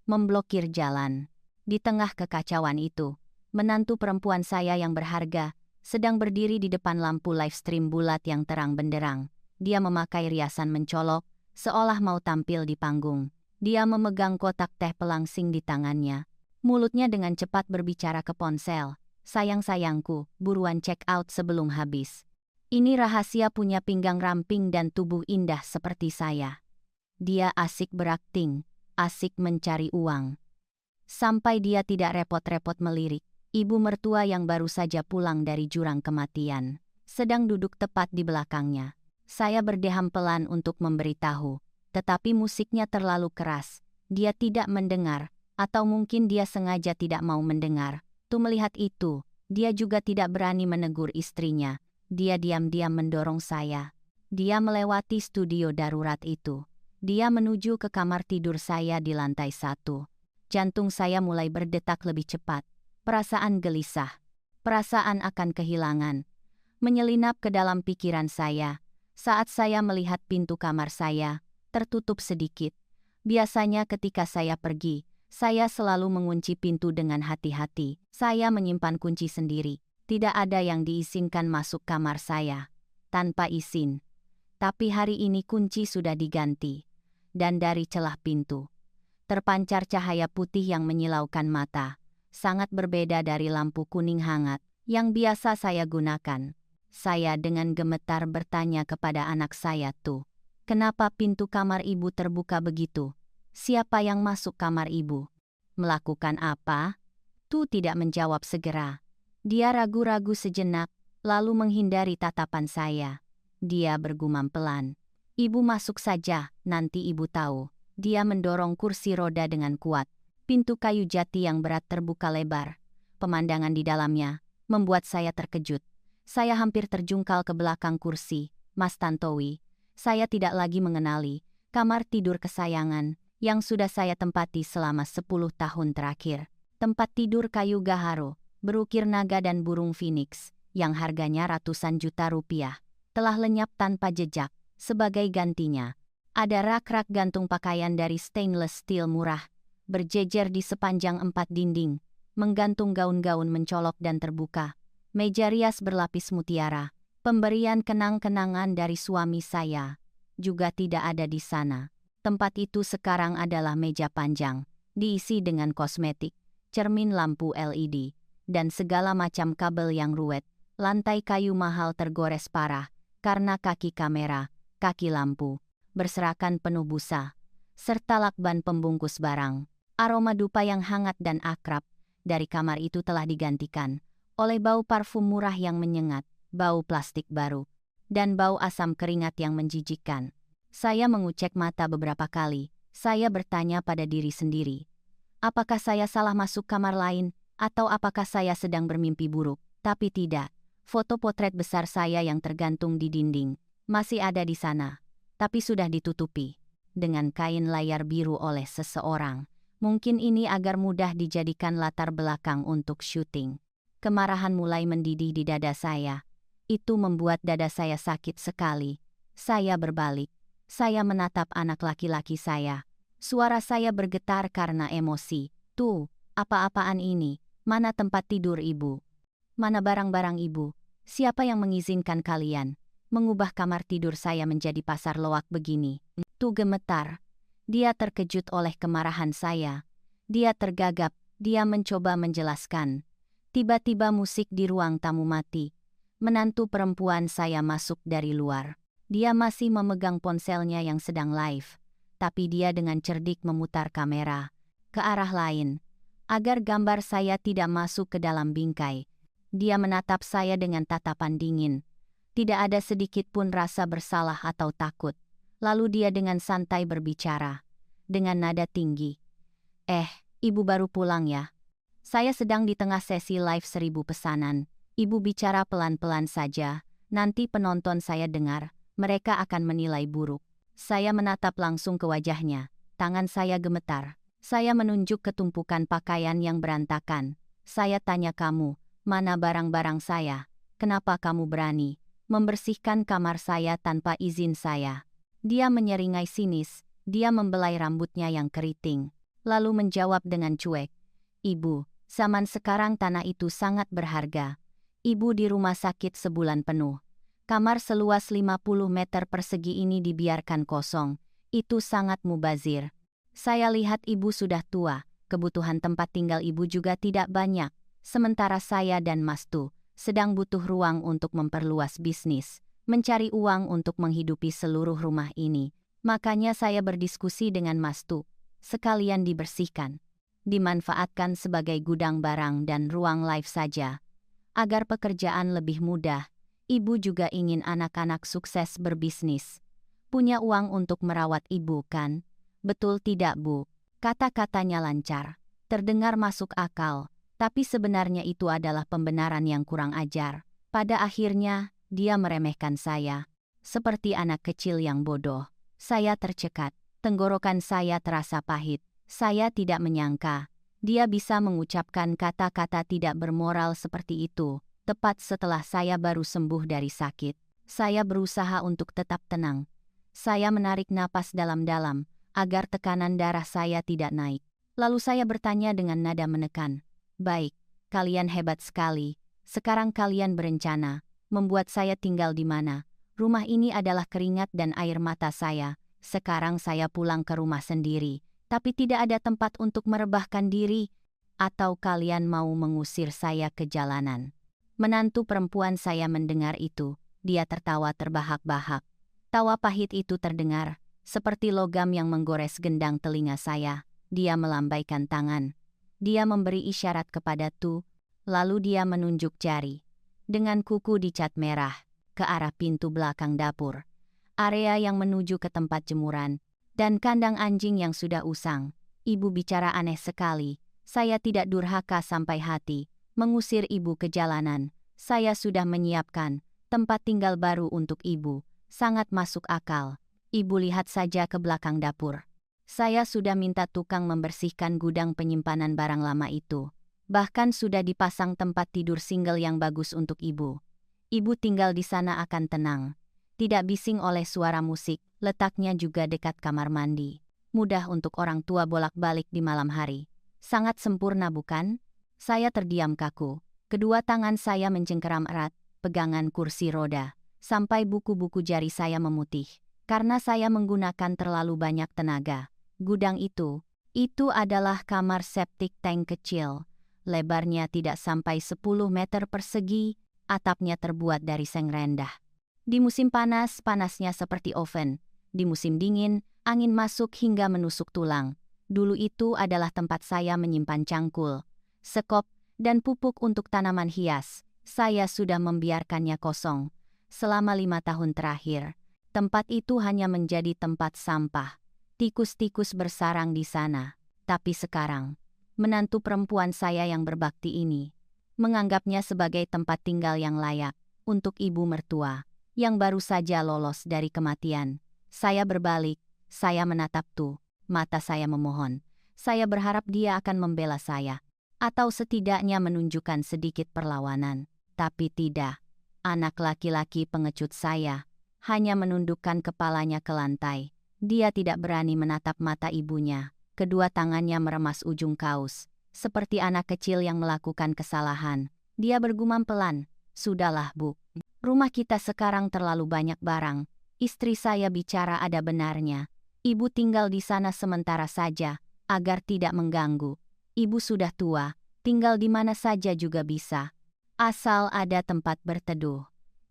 memblokir jalan. Di tengah kekacauan itu, menantu perempuan saya yang berharga, sedang berdiri di depan lampu live stream bulat yang terang benderang. Dia memakai riasan mencolok, seolah mau tampil di panggung. Dia memegang kotak teh pelangsing di tangannya. Mulutnya dengan cepat berbicara ke ponsel. Sayang-sayangku, buruan check out sebelum habis. Ini rahasia punya pinggang ramping dan tubuh indah seperti saya. Dia asik berakting, asik mencari uang. Sampai dia tidak repot-repot melirik. Ibu mertua yang baru saja pulang dari jurang kematian sedang duduk tepat di belakangnya. Saya berdeham pelan untuk memberitahu, tetapi musiknya terlalu keras. Dia tidak mendengar, atau mungkin dia sengaja tidak mau mendengar. Melihat itu, dia juga tidak berani menegur istrinya. Dia diam-diam mendorong saya. Dia melewati studio darurat itu. Dia menuju ke kamar tidur saya di lantai 1. Jantung saya mulai berdetak lebih cepat. Perasaan gelisah, perasaan akan kehilangan, menyelinap ke dalam pikiran saya. Saat saya melihat pintu kamar saya tertutup sedikit. Biasanya ketika saya pergi, saya selalu mengunci pintu dengan hati-hati. Saya menyimpan kunci sendiri. Tidak ada yang diizinkan masuk kamar saya tanpa izin. Tapi hari ini kunci sudah diganti. Dan dari celah pintu terpancar cahaya putih yang menyilaukan mata. Sangat berbeda dari lampu kuning hangat yang biasa saya gunakan. Saya dengan gemetar bertanya kepada anak saya, "Kenapa pintu kamar ibu terbuka begitu? Siapa yang masuk kamar ibu? Melakukan apa?" Tidak menjawab segera. Dia ragu-ragu sejenak, lalu menghindari tatapan saya. Dia bergumam pelan, "Ibu masuk saja, nanti ibu tahu." Dia mendorong kursi roda dengan kuat. Pintu kayu jati yang berat terbuka lebar. Pemandangan di dalamnya membuat saya terkejut. Saya hampir terjungkal ke belakang kursi. "Mas Tantowi, saya tidak lagi mengenali kamar tidur kesayangan yang sudah saya tempati selama 10 tahun terakhir. Tempat tidur kayu gaharo, berukir naga dan burung phoenix, yang harganya ratusan juta rupiah, telah lenyap tanpa jejak. Sebagai gantinya, ada rak-rak gantung pakaian dari stainless steel murah, berjejer di sepanjang 4 dinding, menggantung gaun-gaun mencolok dan terbuka. Meja rias berlapis mutiara, pemberian kenang-kenangan dari suami saya, juga tidak ada di sana. Tempat itu sekarang adalah meja panjang, diisi dengan kosmetik, cermin lampu LED, dan segala macam kabel yang ruwet. Lantai kayu mahal tergores parah, karena kaki kamera, kaki lampu, berserakan penuh busa, serta lakban pembungkus barang. Aroma dupa yang hangat dan akrab dari kamar itu telah digantikan oleh bau parfum murah yang menyengat, bau plastik baru, dan bau asam keringat yang menjijikkan. Saya mengucek mata beberapa kali. Saya bertanya pada diri sendiri, apakah saya salah masuk kamar lain, atau apakah saya sedang bermimpi buruk? Tapi tidak. Foto potret besar saya yang tergantung di dinding masih ada di sana, tapi sudah ditutupi dengan kain layar biru oleh seseorang. Mungkin ini agar mudah dijadikan latar belakang untuk syuting. Kemarahan mulai mendidih di dada saya. Itu membuat dada saya sakit sekali. Saya berbalik. Saya menatap anak laki-laki saya. Suara saya bergetar karena emosi. Apa-apaan ini? Mana tempat tidur ibu? Mana barang-barang ibu? Siapa yang mengizinkan kalian mengubah kamar tidur saya menjadi pasar loak begini? Gemetar. Dia terkejut oleh kemarahan saya. Dia tergagap. Dia mencoba menjelaskan. Tiba-tiba musik di ruang tamu mati. Menantu perempuan saya masuk dari luar. Dia masih memegang ponselnya yang sedang live, tapi dia dengan cerdik memutar kamera ke arah lain, agar gambar saya tidak masuk ke dalam bingkai. Dia menatap saya dengan tatapan dingin. Tidak ada sedikit pun rasa bersalah atau takut. Lalu dia dengan santai berbicara, dengan nada tinggi. Ibu baru pulang ya? Saya sedang di tengah sesi live 1000 pesanan. Ibu bicara pelan-pelan saja, nanti penonton saya dengar, mereka akan menilai buruk. Saya menatap langsung ke wajahnya, tangan saya gemetar. Saya menunjuk ke tumpukan pakaian yang berantakan. Saya tanya, "Kamu, mana barang-barang saya? Kenapa kamu berani membersihkan kamar saya tanpa izin saya?" Dia menyeringai sinis, dia membelai rambutnya yang keriting, lalu menjawab dengan cuek, "Ibu, zaman sekarang tanah itu sangat berharga. Ibu di rumah sakit sebulan penuh. Kamar seluas 50 meter persegi ini dibiarkan kosong. Itu sangat mubazir. Saya lihat ibu sudah tua, kebutuhan tempat tinggal ibu juga tidak banyak. Sementara saya dan Mas sedang butuh ruang untuk memperluas bisnis, mencari uang untuk menghidupi seluruh rumah ini. Makanya saya berdiskusi dengan Mas sekalian dibersihkan, dimanfaatkan sebagai gudang barang dan ruang live saja. Agar pekerjaan lebih mudah, ibu juga ingin anak-anak sukses berbisnis. Punya uang untuk merawat ibu kan? Betul tidak, Bu?" Kata-katanya lancar, terdengar masuk akal, tapi sebenarnya itu adalah pembenaran yang kurang ajar. Pada akhirnya, dia meremehkan saya. Seperti anak kecil yang bodoh. Saya tercekat, tenggorokan saya terasa pahit. Saya tidak menyangka dia bisa mengucapkan kata-kata tidak bermoral seperti itu, tepat setelah saya baru sembuh dari sakit. Saya berusaha untuk tetap tenang. Saya menarik napas dalam-dalam, agar tekanan darah saya tidak naik. Lalu saya bertanya dengan nada menekan, "Baik, kalian hebat sekali. Sekarang kalian berencana membuat saya tinggal di mana? Rumah ini adalah keringat dan air mata saya. Sekarang saya pulang ke rumah sendiri, tapi tidak ada tempat untuk merebahkan diri. Atau kalian mau mengusir saya ke jalanan?" Menantu perempuan saya mendengar itu. Dia tertawa terbahak-bahak. Tawa pahit itu terdengar seperti logam yang menggores gendang telinga saya. Dia melambaikan tangan. Dia memberi isyarat kepada Tu, lalu dia menunjuk jari dengan kuku dicat merah ke arah pintu belakang dapur, area yang menuju ke tempat jemuran, dan kandang anjing yang sudah usang. Ibu bicara aneh sekali. Saya tidak durhaka sampai hati mengusir ibu ke jalanan. Saya sudah menyiapkan tempat tinggal baru untuk ibu. Sangat masuk akal. Ibu lihat saja ke belakang dapur. Saya sudah minta tukang membersihkan gudang penyimpanan barang lama itu. Bahkan sudah dipasang tempat tidur single yang bagus untuk ibu. Ibu tinggal di sana akan tenang. Tidak bising oleh suara musik, letaknya juga dekat kamar mandi. Mudah untuk orang tua bolak-balik di malam hari. Sangat sempurna bukan? Saya terdiam kaku. Kedua tangan saya mencengkeram erat, pegangan kursi roda, sampai buku-buku jari saya memutih. Karena saya menggunakan terlalu banyak tenaga. Gudang itu adalah kamar septic tank kecil. Lebarnya tidak sampai 10 meter persegi, atapnya terbuat dari seng rendah. Di musim panas, panasnya seperti oven. Di musim dingin, angin masuk hingga menusuk tulang. Dulu itu adalah tempat saya menyimpan cangkul, sekop, dan pupuk untuk tanaman hias. Saya sudah membiarkannya kosong. Selama 5 tahun terakhir, tempat itu hanya menjadi tempat sampah. Tikus-tikus bersarang di sana. Tapi sekarang, menantu perempuan saya yang berbakti ini menganggapnya sebagai tempat tinggal yang layak untuk ibu mertua yang baru saja lolos dari kematian. Saya berbalik, saya menatap Tu. Mata saya memohon. Saya berharap dia akan membela saya, atau setidaknya menunjukkan sedikit perlawanan. Tapi tidak. Anak laki-laki pengecut saya hanya menundukkan kepalanya ke lantai. Dia tidak berani menatap mata ibunya. Kedua tangannya meremas ujung kaus, seperti anak kecil yang melakukan kesalahan. Dia bergumam pelan, "Sudahlah, Bu. Rumah kita sekarang terlalu banyak barang." Istri saya bicara ada benarnya. Ibu tinggal di sana sementara saja, agar tidak mengganggu. Ibu sudah tua, tinggal di mana saja juga bisa. Asal ada tempat berteduh.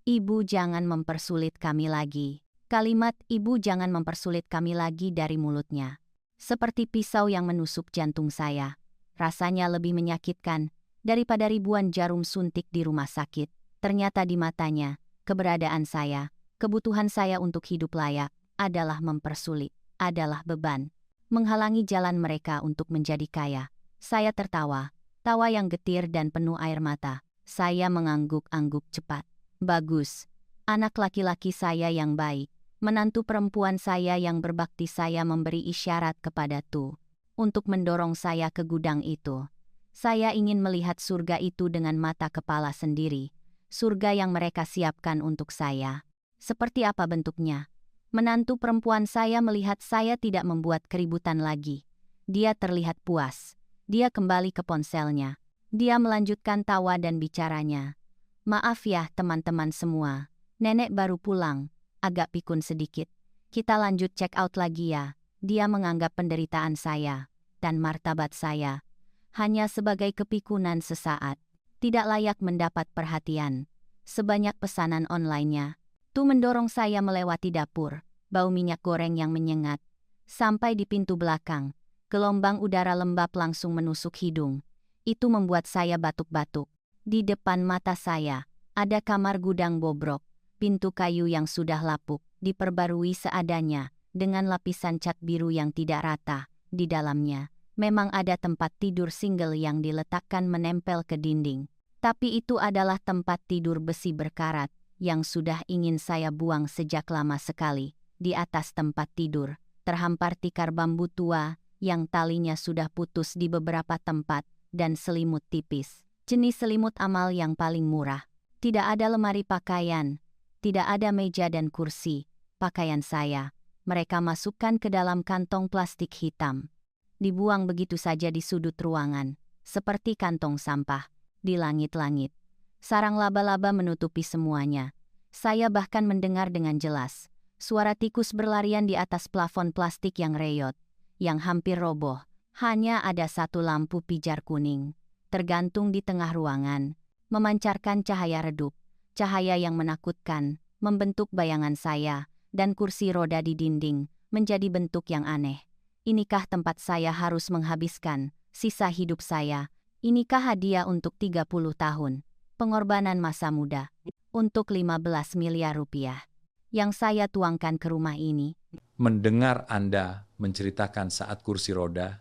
Ibu jangan mempersulit kami lagi. Kalimat "ibu jangan mempersulit kami lagi" dari mulutnya seperti pisau yang menusuk jantung saya. Rasanya lebih menyakitkan daripada ribuan jarum suntik di rumah sakit. Ternyata di matanya, keberadaan saya, kebutuhan saya untuk hidup layak, adalah mempersulit, adalah beban, menghalangi jalan mereka untuk menjadi kaya. Saya tertawa, tawa yang getir dan penuh air mata. Saya mengangguk-angguk cepat. Bagus. Anak laki-laki saya yang baik, menantu perempuan saya yang berbakti. Saya memberi isyarat kepada Tu untuk mendorong saya ke gudang itu. Saya ingin melihat surga itu dengan mata kepala sendiri. Surga yang mereka siapkan untuk saya. Seperti apa bentuknya? Menantu perempuan saya melihat saya tidak membuat keributan lagi. Dia terlihat puas. Dia kembali ke ponselnya. Dia melanjutkan tawa dan bicaranya. "Maaf ya teman-teman semua. Nenek baru pulang. Agak pikun sedikit. Kita lanjut check out lagi ya." Dia menganggap penderitaan saya dan martabat saya hanya sebagai kepikunan sesaat. Tidak layak mendapat perhatian. Sebanyak pesanan online-nya. Tu mendorong saya melewati dapur. Bau minyak goreng yang menyengat. Sampai di pintu belakang. Gelombang udara lembab langsung menusuk hidung. Itu membuat saya batuk-batuk. Di depan mata saya, ada kamar gudang bobrok. Pintu kayu yang sudah lapuk, diperbarui seadanya, dengan lapisan cat biru yang tidak rata. Di dalamnya, memang ada tempat tidur single yang diletakkan menempel ke dinding. Tapi itu adalah tempat tidur besi berkarat yang sudah ingin saya buang sejak lama sekali. Di atas tempat tidur, terhampar tikar bambu tua yang talinya sudah putus di beberapa tempat dan selimut tipis. Jenis selimut amal yang paling murah. Tidak ada lemari pakaian, tidak ada meja dan kursi. Pakaian saya, mereka masukkan ke dalam kantong plastik hitam. Dibuang begitu saja di sudut ruangan, seperti kantong sampah. Di langit-langit, sarang laba-laba menutupi semuanya. Saya bahkan mendengar dengan jelas suara tikus berlarian di atas plafon plastik yang reyot, yang hampir roboh. Hanya ada satu lampu pijar kuning, tergantung di tengah ruangan, memancarkan cahaya redup, cahaya yang menakutkan, membentuk bayangan saya, dan kursi roda di dinding, menjadi bentuk yang aneh. Inikah tempat saya harus menghabiskan sisa hidup saya? Inikah hadiah untuk 30 tahun, pengorbanan masa muda, untuk 15 miliar rupiah, yang saya tuangkan ke rumah ini? Mendengar Anda menceritakan saat kursi roda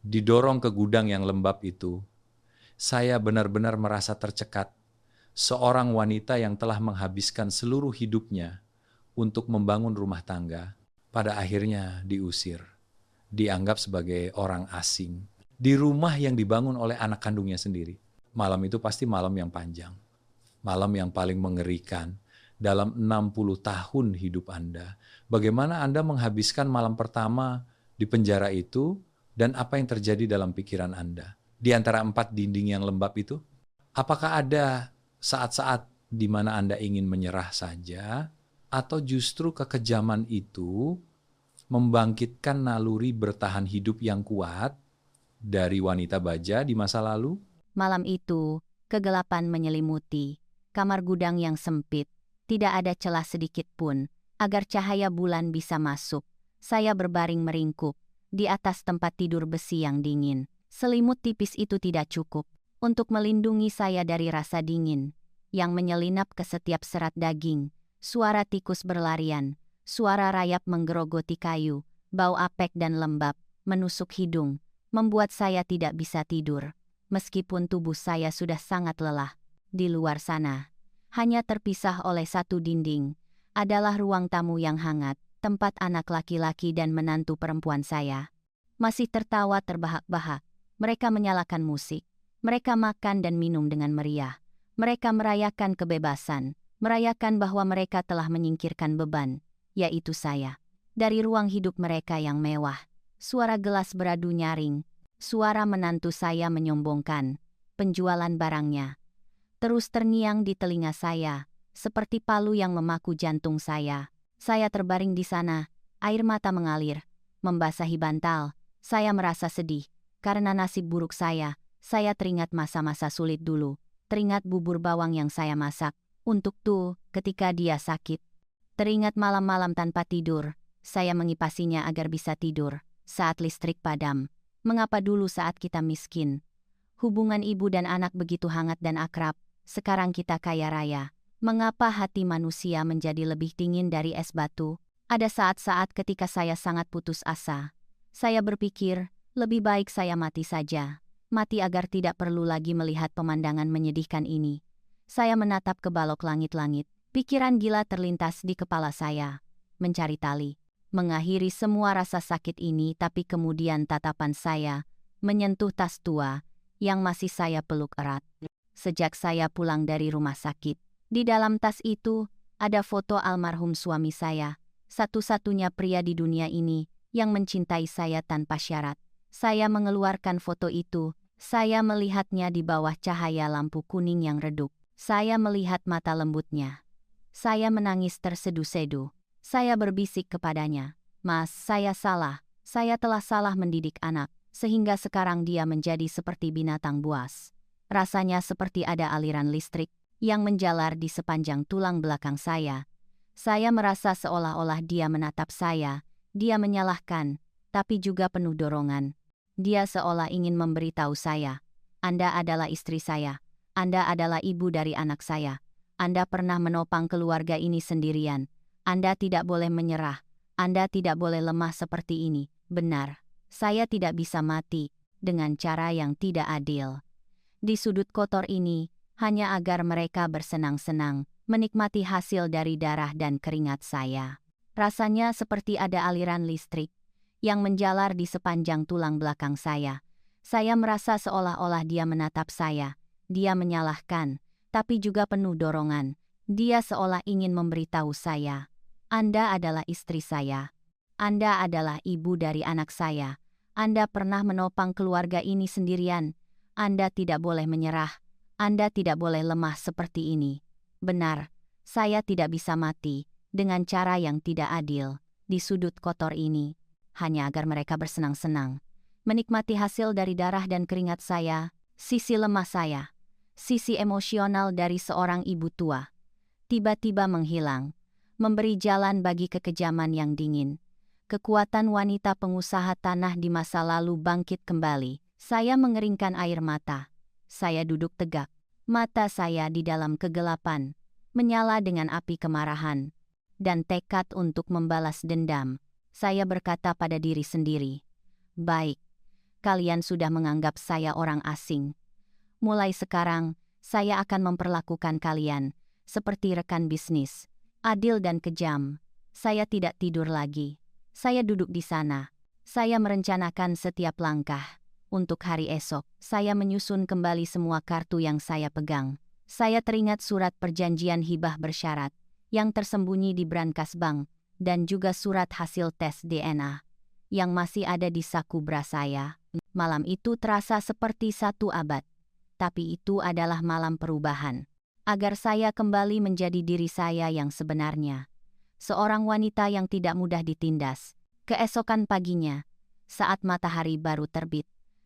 didorong ke gudang yang lembab itu, saya benar-benar merasa tercekat. Seorang wanita yang telah menghabiskan seluruh hidupnya untuk membangun rumah tangga, pada akhirnya diusir, dianggap sebagai orang asing. Di rumah yang dibangun oleh anak kandungnya sendiri. Malam itu pasti malam yang panjang. Malam yang paling mengerikan dalam 60 tahun hidup Anda. Bagaimana Anda menghabiskan malam pertama di penjara itu dan apa yang terjadi dalam pikiran Anda? Di antara 4 dinding yang lembab itu, apakah ada saat-saat di mana Anda ingin menyerah saja atau justru kekejaman itu membangkitkan naluri bertahan hidup yang kuat dari wanita baja di masa lalu? Malam itu, kegelapan menyelimuti kamar gudang yang sempit. Tidak ada celah sedikit pun agar cahaya bulan bisa masuk. Saya berbaring meringkuk di atas tempat tidur besi yang dingin. Selimut tipis itu tidak cukup untuk melindungi saya dari rasa dingin yang menyelinap ke setiap serat daging. Suara tikus berlarian, suara rayap menggerogoti kayu, bau apek dan lembab menusuk hidung, membuat saya tidak bisa tidur. Meskipun tubuh saya sudah sangat lelah, di luar sana, hanya terpisah oleh satu dinding, adalah ruang tamu yang hangat, tempat anak laki-laki dan menantu perempuan saya masih tertawa terbahak-bahak. Mereka menyalakan musik, mereka makan dan minum dengan meriah. Mereka merayakan kebebasan, merayakan bahwa mereka telah menyingkirkan beban, yaitu saya, dari ruang hidup mereka yang mewah. Suara gelas beradu nyaring, suara menantu saya menyombongkan penjualan barangnya, terus terngiang di telinga saya, seperti palu yang memaku jantung saya. Saya terbaring di sana, air mata mengalir, membasahi bantal. Saya merasa sedih, karena nasib buruk saya. Saya teringat masa-masa sulit dulu, teringat bubur bawang yang saya masak, untuk tuh, ketika dia sakit. Teringat malam-malam tanpa tidur, saya mengipasinya agar bisa tidur saat listrik padam. Mengapa dulu saat kita miskin, hubungan ibu dan anak begitu hangat dan akrab, sekarang kita kaya raya? Mengapa hati manusia menjadi lebih dingin dari es batu? Ada saat-saat ketika saya sangat putus asa. Saya berpikir, lebih baik saya mati saja. Mati agar tidak perlu lagi melihat pemandangan menyedihkan ini. Saya menatap ke balok langit-langit. Pikiran gila terlintas di kepala saya. Mencari tali. Mengakhiri semua rasa sakit ini, tapi kemudian tatapan saya menyentuh tas tua yang masih saya peluk erat. Sejak saya pulang dari rumah sakit, di dalam tas itu ada foto almarhum suami saya, satu-satunya pria di dunia ini yang mencintai saya tanpa syarat. Saya mengeluarkan foto itu, saya melihatnya di bawah cahaya lampu kuning yang redup. Saya melihat mata lembutnya. Saya menangis tersedu-sedu. Saya berbisik kepadanya, "Mas, saya salah. Saya telah salah mendidik anak, sehingga sekarang dia menjadi seperti binatang buas." Rasanya seperti ada aliran listrik yang menjalar di sepanjang tulang belakang saya. Saya merasa seolah-olah dia menatap saya, dia menyalahkan, tapi juga penuh dorongan. Dia seolah ingin memberitahu saya, "Anda adalah istri saya. Anda adalah ibu dari anak saya. Anda pernah menopang keluarga ini sendirian. Anda tidak boleh menyerah. Anda tidak boleh lemah seperti ini." Benar. Saya tidak bisa mati dengan cara yang tidak adil. Di sudut kotor ini, hanya agar mereka bersenang-senang, menikmati hasil dari darah dan keringat saya. Rasanya seperti ada aliran listrik yang menjalar di sepanjang tulang belakang saya. Saya merasa seolah-olah dia menatap saya. Dia menyalahkan, tapi juga penuh dorongan. Dia seolah ingin memberitahu saya, Anda adalah istri saya. Anda adalah ibu dari anak saya. Anda pernah menopang keluarga ini sendirian. Anda tidak boleh menyerah. Anda tidak boleh lemah seperti ini. Benar, saya tidak bisa mati dengan cara yang tidak adil di sudut kotor ini, hanya agar mereka bersenang-senang, menikmati hasil dari darah dan keringat saya, sisi lemah saya, sisi emosional dari seorang ibu tua. Tiba-tiba menghilang, memberi jalan bagi kekejaman yang dingin. Kekuatan wanita pengusaha tanah di masa lalu bangkit kembali. Saya mengeringkan air mata. Saya duduk tegak. Mata saya di dalam kegelapan, menyala dengan api kemarahan dan tekad untuk membalas dendam. Saya berkata pada diri sendiri, baik, kalian sudah menganggap saya orang asing. Mulai sekarang, saya akan memperlakukan kalian seperti rekan bisnis, adil dan kejam. Saya tidak tidur lagi. Saya duduk di sana. Saya merencanakan setiap langkah. Untuk hari esok, saya menyusun kembali semua kartu yang saya pegang. Saya teringat surat perjanjian hibah bersyarat yang tersembunyi di brankas bank dan juga surat hasil tes DNA yang masih ada di saku bra saya. Malam itu terasa seperti 1 abad, tapi itu adalah malam perubahan. Agar saya kembali menjadi diri saya yang sebenarnya. Seorang wanita yang tidak mudah ditindas. Keesokan paginya, saat matahari baru terbit,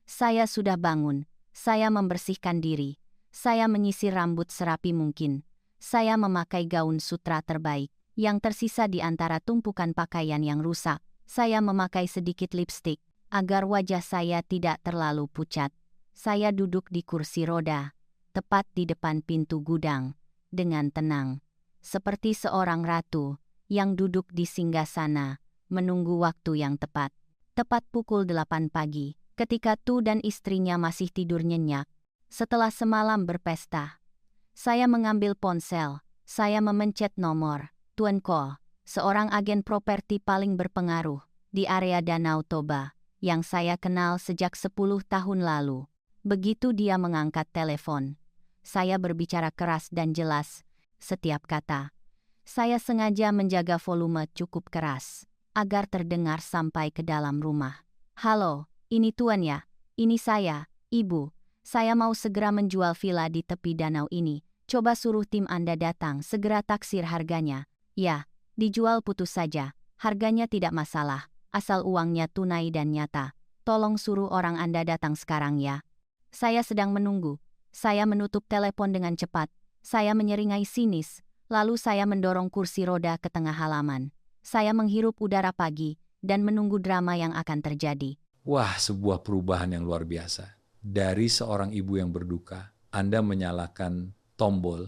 saya sudah bangun. Saya membersihkan diri. Saya menyisir rambut serapi mungkin. Saya memakai gaun sutra terbaik yang tersisa di antara tumpukan pakaian yang rusak. Saya memakai sedikit lipstik agar wajah saya tidak terlalu pucat. Saya duduk di kursi roda, tepat di depan pintu gudang, dengan tenang, seperti seorang ratu yang duduk di singgasana, menunggu waktu yang tepat. Tepat pukul 8 pagi, ketika Tu dan istrinya masih tidur nyenyak, setelah semalam berpesta. Saya mengambil ponsel, saya memencet nomor, Tuan Ko, seorang agen properti paling berpengaruh di area Danau Toba, yang saya kenal sejak 10 tahun lalu. Begitu dia mengangkat telepon, saya berbicara keras dan jelas, setiap kata. Saya sengaja menjaga volume cukup keras, agar terdengar sampai ke dalam rumah. Halo, ini Tuan ya, ini saya, Ibu. Saya mau segera menjual villa di tepi danau ini. Coba suruh tim Anda datang, segera taksir harganya. Ya, dijual putus saja, harganya tidak masalah, asal uangnya tunai dan nyata. Tolong suruh orang Anda datang sekarang ya. Saya sedang menunggu. Saya menutup telepon dengan cepat. Saya menyeringai sinis, lalu saya mendorong kursi roda ke tengah halaman. Saya menghirup udara pagi dan menunggu drama yang akan terjadi. Wah, sebuah perubahan yang luar biasa. Dari seorang ibu yang berduka, Anda menyalakan tombol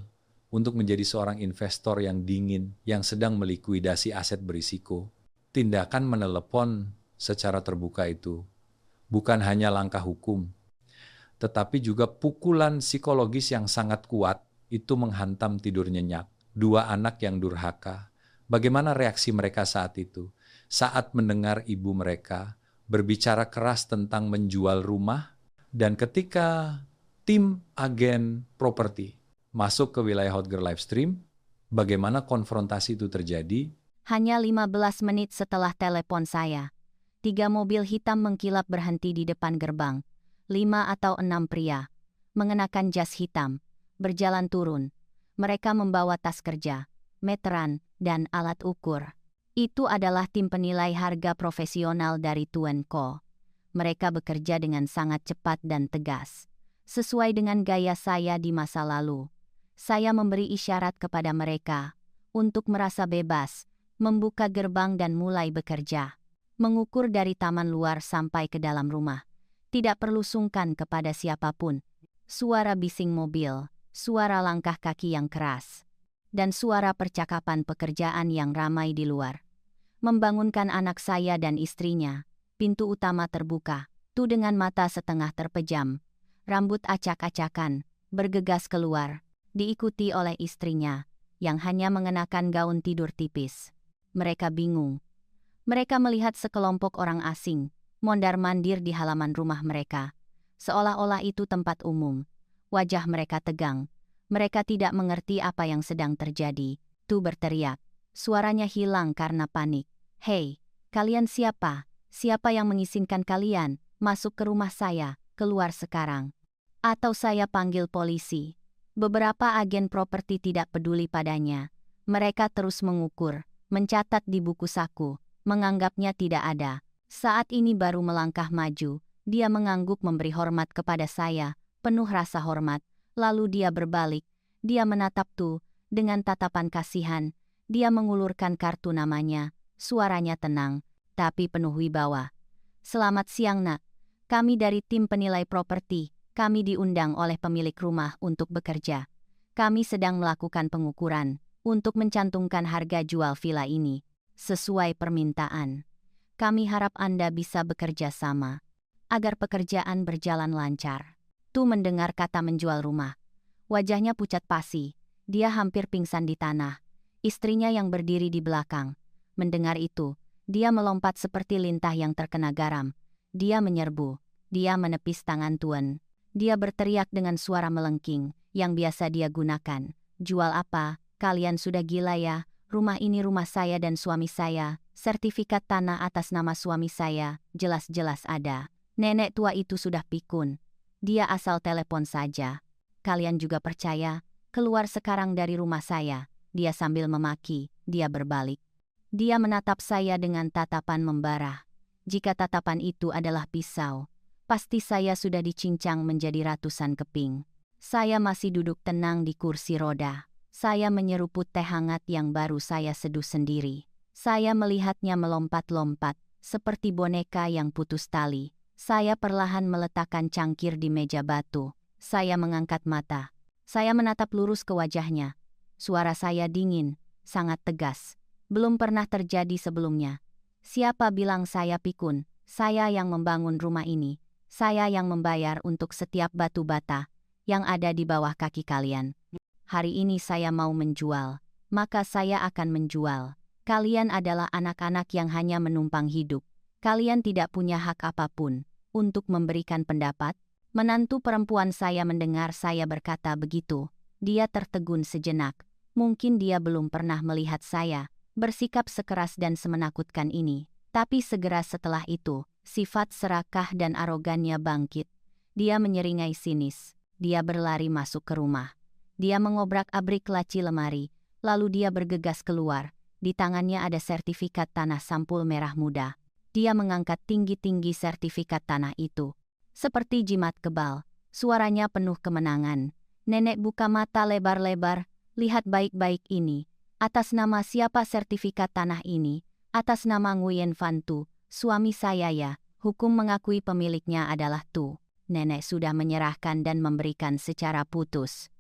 untuk menjadi seorang investor yang dingin, yang sedang melikuidasi aset berisiko. Tindakan menelepon secara terbuka itu bukan hanya langkah hukum, tetapi juga pukulan psikologis yang sangat kuat itu menghantam tidur nyenyak. 2 anak yang durhaka. Bagaimana reaksi mereka saat itu? Saat mendengar ibu mereka berbicara keras tentang menjual rumah, dan ketika tim agen properti masuk ke wilayah Hot Girl Livestream, bagaimana konfrontasi itu terjadi? Hanya 15 menit setelah telepon saya, 3 mobil hitam mengkilap berhenti di depan gerbang. 5 atau 6 pria, mengenakan jas hitam, berjalan turun. Mereka membawa tas kerja, meteran, dan alat ukur. Itu adalah tim penilai harga profesional dari Tuan Ko. Mereka bekerja dengan sangat cepat dan tegas, sesuai dengan gaya saya di masa lalu. Saya memberi isyarat kepada mereka untuk merasa bebas, membuka gerbang dan mulai bekerja. Mengukur dari taman luar sampai ke dalam rumah. Tidak perlu sungkan kepada siapapun. Suara bising mobil, suara langkah kaki yang keras, dan suara percakapan pekerjaan yang ramai di luar membangunkan anak saya dan istrinya. pintu utama terbuka. Tu dengan mata setengah terpejam, rambut acak-acakan, bergegas keluar, diikuti oleh istrinya, yang hanya mengenakan gaun tidur tipis. Mereka bingung. Mereka melihat sekelompok orang asing, mondar-mandir di halaman rumah mereka. Seolah-olah itu tempat umum. Wajah mereka tegang. Mereka tidak mengerti apa yang sedang terjadi. Tu berteriak. Suaranya hilang karena panik. "Hei, kalian siapa? Siapa yang mengizinkan kalian masuk ke rumah saya? Keluar sekarang. Atau saya panggil polisi." Beberapa agen properti tidak peduli padanya. Mereka terus mengukur, mencatat di buku saku, menganggapnya tidak ada. Saat ini baru melangkah maju, dia mengangguk memberi hormat kepada saya, penuh rasa hormat. Lalu dia berbalik, dia menatap Tu, dengan tatapan kasihan. Dia mengulurkan kartu namanya, suaranya tenang, tapi penuh wibawa. "Selamat siang nak, kami dari tim penilai properti. Kami diundang oleh pemilik rumah untuk bekerja. Kami sedang melakukan pengukuran untuk mencantumkan harga jual villa ini sesuai permintaan. Kami harap Anda bisa bekerja sama agar pekerjaan berjalan lancar." Tu mendengar kata menjual rumah. Wajahnya pucat pasi. Dia hampir pingsan di tanah. Istrinya yang berdiri di belakang mendengar itu, dia melompat seperti lintah yang terkena garam. Dia menyerbu. Dia menepis tangan Tuan. Dia berteriak dengan suara melengking, yang biasa dia gunakan. "Jual apa? Kalian sudah gila ya? Rumah ini rumah saya dan suami saya. Sertifikat tanah atas nama suami saya, jelas-jelas ada. Nenek tua itu sudah pikun. Dia asal telepon saja. Kalian juga percaya? Keluar sekarang dari rumah saya." Dia sambil memaki, dia berbalik. Dia menatap saya dengan tatapan membara. Jika tatapan itu adalah pisau, pasti saya sudah dicincang menjadi ratusan keping. Saya masih duduk tenang di kursi roda. Saya menyeruput teh hangat yang baru saya seduh sendiri. Saya melihatnya melompat-lompat, seperti boneka yang putus tali. Saya perlahan meletakkan cangkir di meja batu. Saya mengangkat mata. Saya menatap lurus ke wajahnya. Suara saya dingin, sangat tegas. Belum pernah terjadi sebelumnya. "Siapa bilang saya pikun? Saya yang membangun rumah ini. Saya yang membayar untuk setiap batu bata yang ada di bawah kaki kalian. Hari ini saya mau menjual, maka saya akan menjual. Kalian adalah anak-anak yang hanya menumpang hidup. Kalian tidak punya hak apapun untuk memberikan pendapat." Menantu perempuan saya mendengar saya berkata begitu. Dia tertegun sejenak. Mungkin dia belum pernah melihat saya bersikap sekeras dan semenakutkan ini. Tapi segera setelah itu, sifat serakah dan arogannya bangkit. Dia menyeringai sinis. Dia berlari masuk ke rumah. Dia mengobrak-abrik laci lemari, lalu dia bergegas keluar. Di tangannya ada sertifikat tanah sampul merah muda. Dia mengangkat tinggi-tinggi sertifikat tanah itu. Seperti jimat kebal, suaranya penuh kemenangan. "Nenek buka mata lebar-lebar, lihat baik-baik ini. Atas nama siapa sertifikat tanah ini? Atas nama Nguyen Van Tu, suami saya ya. Hukum mengakui pemiliknya adalah Tu." Nenek sudah menyerahkan dan memberikan secara putus.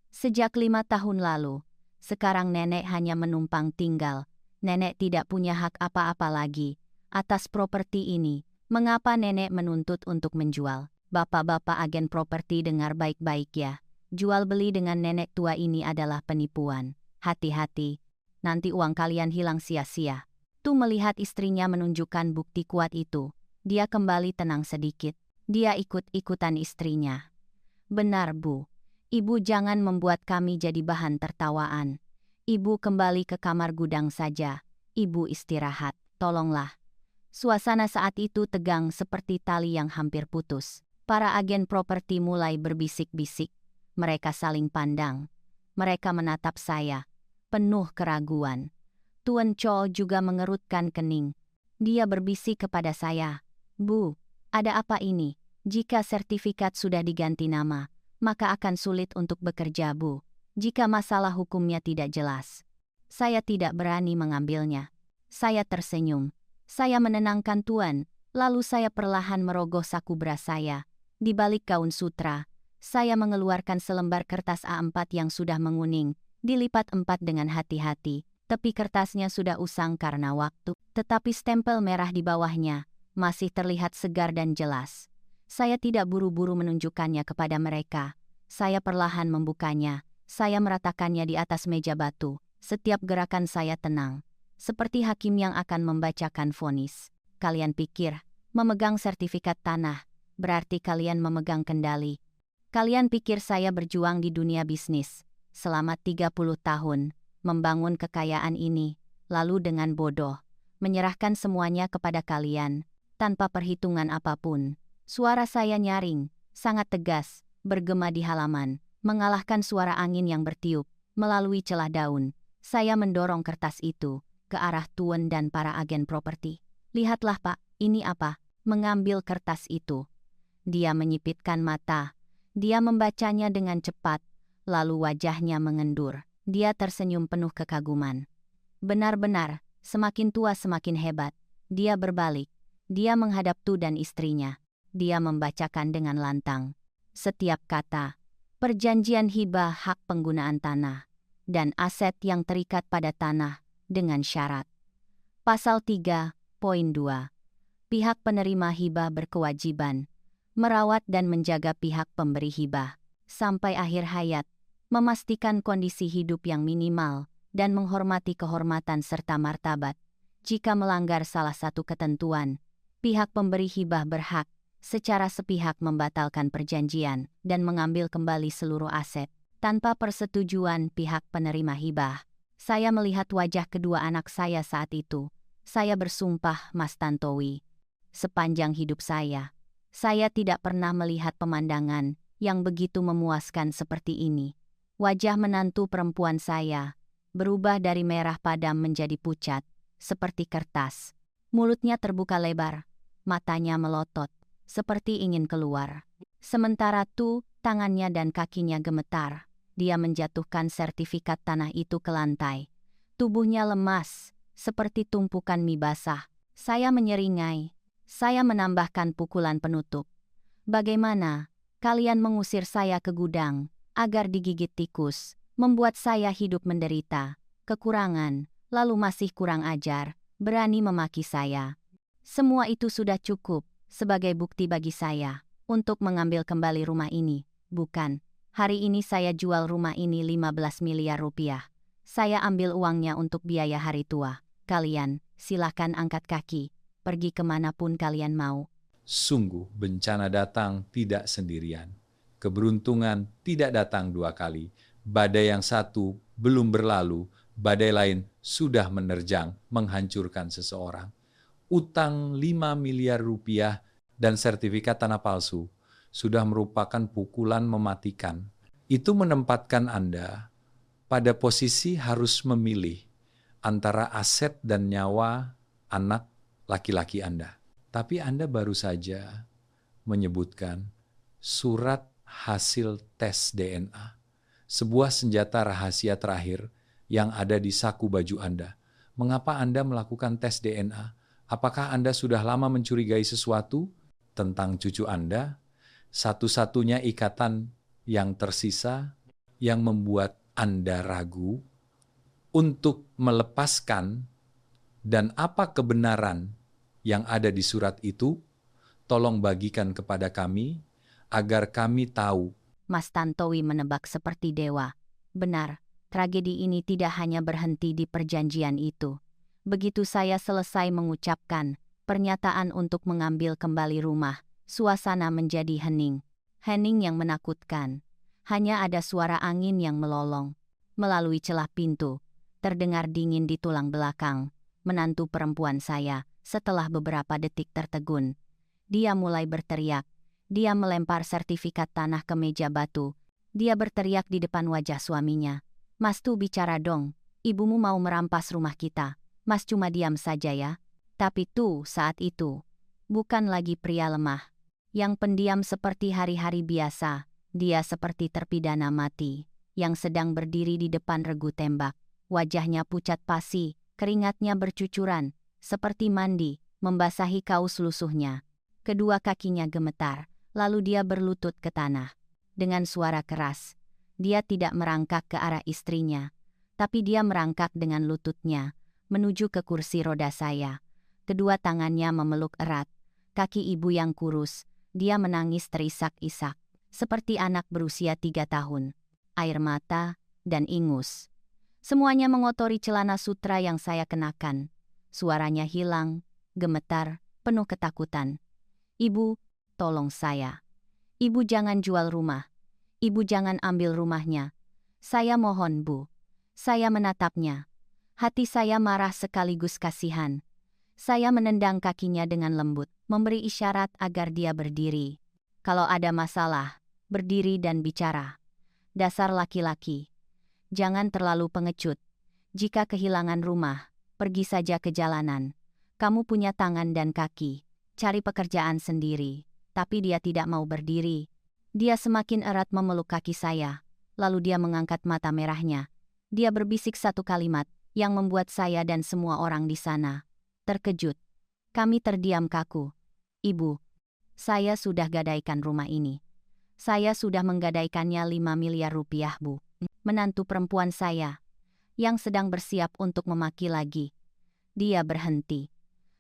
Sejak 5 tahun lalu, sekarang nenek hanya menumpang tinggal. Nenek tidak punya hak apa-apa lagi atas properti ini. Mengapa nenek menuntut untuk menjual? Bapak-bapak agen properti dengar baik-baik ya. Jual beli dengan nenek tua ini adalah penipuan. Hati-hati, nanti uang kalian hilang sia-sia. Tu melihat istrinya menunjukkan bukti kuat itu. Dia kembali tenang sedikit. Dia ikut-ikutan istrinya. "Benar Bu. Ibu jangan membuat kami jadi bahan tertawaan. Ibu kembali ke kamar gudang saja. Ibu istirahat, tolonglah." Suasana saat itu tegang seperti tali yang hampir putus. Para agen properti mulai berbisik-bisik. Mereka saling pandang. Mereka menatap saya, penuh keraguan. Tuan Cho juga mengerutkan kening. Dia berbisik kepada saya, "Bu, ada apa ini? Jika sertifikat sudah diganti nama, maka akan sulit untuk bekerja Bu. Jika masalah hukumnya tidak jelas, saya tidak berani mengambilnya." Saya tersenyum. Saya menenangkan Tuan, lalu saya perlahan merogoh saku bras saya. Di balik gaun sutra, saya mengeluarkan selembar kertas A4 yang sudah menguning, dilipat 4 dengan hati-hati. Tepi kertasnya sudah usang karena waktu, tetapi stempel merah di bawahnya masih terlihat segar dan jelas. Saya tidak buru-buru menunjukkannya kepada mereka. Saya perlahan membukanya. Saya meratakannya di atas meja batu. Setiap gerakan saya tenang, seperti hakim yang akan membacakan vonis. Kalian pikir, memegang sertifikat tanah, berarti kalian memegang kendali. Kalian pikir saya berjuang di dunia bisnis selama 30 tahun, membangun kekayaan ini, lalu dengan bodoh, menyerahkan semuanya kepada kalian, tanpa perhitungan apapun. Suara saya nyaring, sangat tegas, bergema di halaman, mengalahkan suara angin yang bertiup, melalui celah daun. Saya mendorong kertas itu ke arah Tuan dan para agen properti. Lihatlah Pak, ini apa? Mengambil kertas itu. Dia menyipitkan mata. Dia membacanya dengan cepat, lalu wajahnya mengendur. Dia tersenyum penuh kekaguman. Benar-benar, semakin tua semakin hebat. Dia berbalik. Dia menghadap Tu dan istrinya. Dia membacakan dengan lantang setiap kata. Perjanjian hibah hak penggunaan tanah dan aset yang terikat pada tanah dengan syarat. Pasal 3.2. Pihak penerima hibah berkewajiban merawat dan menjaga pihak pemberi hibah sampai akhir hayat, memastikan kondisi hidup yang minimal, dan menghormati kehormatan serta martabat. Jika melanggar salah satu ketentuan, pihak pemberi hibah berhak secara sepihak membatalkan perjanjian dan mengambil kembali seluruh aset tanpa persetujuan pihak penerima hibah. Saya melihat wajah kedua anak saya saat itu. Saya bersumpah, Mas Tantowi, sepanjang hidup saya tidak pernah melihat pemandangan yang begitu memuaskan seperti ini. Wajah menantu perempuan saya berubah dari merah padam menjadi pucat, seperti kertas. Mulutnya terbuka lebar, matanya melotot, seperti ingin keluar. Sementara Tu, tangannya dan kakinya gemetar. Dia menjatuhkan sertifikat tanah itu ke lantai. Tubuhnya lemas, seperti tumpukan mie basah. Saya menyeringai. Saya menambahkan pukulan penutup. Bagaimana? Kalian mengusir saya ke gudang, agar digigit tikus, membuat saya hidup menderita, kekurangan, lalu masih kurang ajar, berani memaki saya. Semua itu sudah cukup sebagai bukti bagi saya untuk mengambil kembali rumah ini. Bukan, hari ini saya jual rumah ini 15 miliar rupiah. Saya ambil uangnya untuk biaya hari tua. Kalian, silakan angkat kaki, pergi kemanapun kalian mau. Sungguh bencana datang tidak sendirian. Keberuntungan tidak datang dua kali. Badai yang satu belum berlalu, badai lain sudah menerjang, menghancurkan seseorang. Utang 5 miliar rupiah dan sertifikat tanah palsu sudah merupakan pukulan mematikan. Itu menempatkan Anda pada posisi harus memilih antara aset dan nyawa anak laki-laki Anda. Tapi Anda baru saja menyebutkan surat hasil tes DNA, sebuah senjata rahasia terakhir yang ada di saku baju Anda. Mengapa Anda melakukan tes DNA? Apakah Anda sudah lama mencurigai sesuatu tentang cucu Anda? Satu-satunya ikatan yang tersisa yang membuat Anda ragu untuk melepaskan, dan apa kebenaran yang ada di surat itu, tolong bagikan kepada kami agar kami tahu. Mas Tantowi menebak seperti dewa. Benar, tragedi ini tidak hanya berhenti di perjanjian itu. Begitu saya selesai mengucapkan pernyataan untuk mengambil kembali rumah, suasana menjadi hening. Hening yang menakutkan. Hanya ada suara angin yang melolong. Melalui celah pintu, terdengar dingin di tulang belakang. Menantu perempuan saya, setelah beberapa detik tertegun, dia mulai berteriak. Dia melempar sertifikat tanah ke meja batu. Dia berteriak di depan wajah suaminya. Mas Tu bicara dong, ibumu mau merampas rumah kita. Mas cuma diam saja ya. Tapi Tu saat itu bukan lagi pria lemah yang pendiam seperti hari-hari biasa. Dia seperti terpidana mati yang sedang berdiri di depan regu tembak. Wajahnya pucat pasi, keringatnya bercucuran, seperti mandi, membasahi kaus lusuhnya. Kedua kakinya gemetar, lalu dia berlutut ke tanah. Dengan suara keras, dia tidak merangkak ke arah istrinya, tapi dia merangkak dengan lututnya menuju ke kursi roda saya. Kedua tangannya memeluk erat, kaki ibu yang kurus. Dia menangis terisak-isak, seperti anak berusia 3 tahun. Air mata dan ingus. Semuanya mengotori celana sutra yang saya kenakan. Suaranya hilang, gemetar, penuh ketakutan. Ibu, tolong saya. Ibu jangan jual rumah. Ibu jangan ambil rumahnya. Saya mohon, Bu. Saya menatapnya. Hati saya marah sekaligus kasihan. Saya menendang kakinya dengan lembut, memberi isyarat agar dia berdiri. Kalau ada masalah, berdiri dan bicara. Dasar laki-laki. Jangan terlalu pengecut. Jika kehilangan rumah, pergi saja ke jalanan. Kamu punya tangan dan kaki. Cari pekerjaan sendiri. Tapi dia tidak mau berdiri. Dia semakin erat memeluk kaki saya. Lalu dia mengangkat mata merahnya. Dia berbisik satu kalimat yang membuat saya dan semua orang di sana terkejut. Kami terdiam kaku. Ibu, saya sudah gadaikan rumah ini. Saya sudah menggadaikannya 5 miliar rupiah, Bu. Menantu perempuan saya, yang sedang bersiap untuk memaki lagi. Dia berhenti.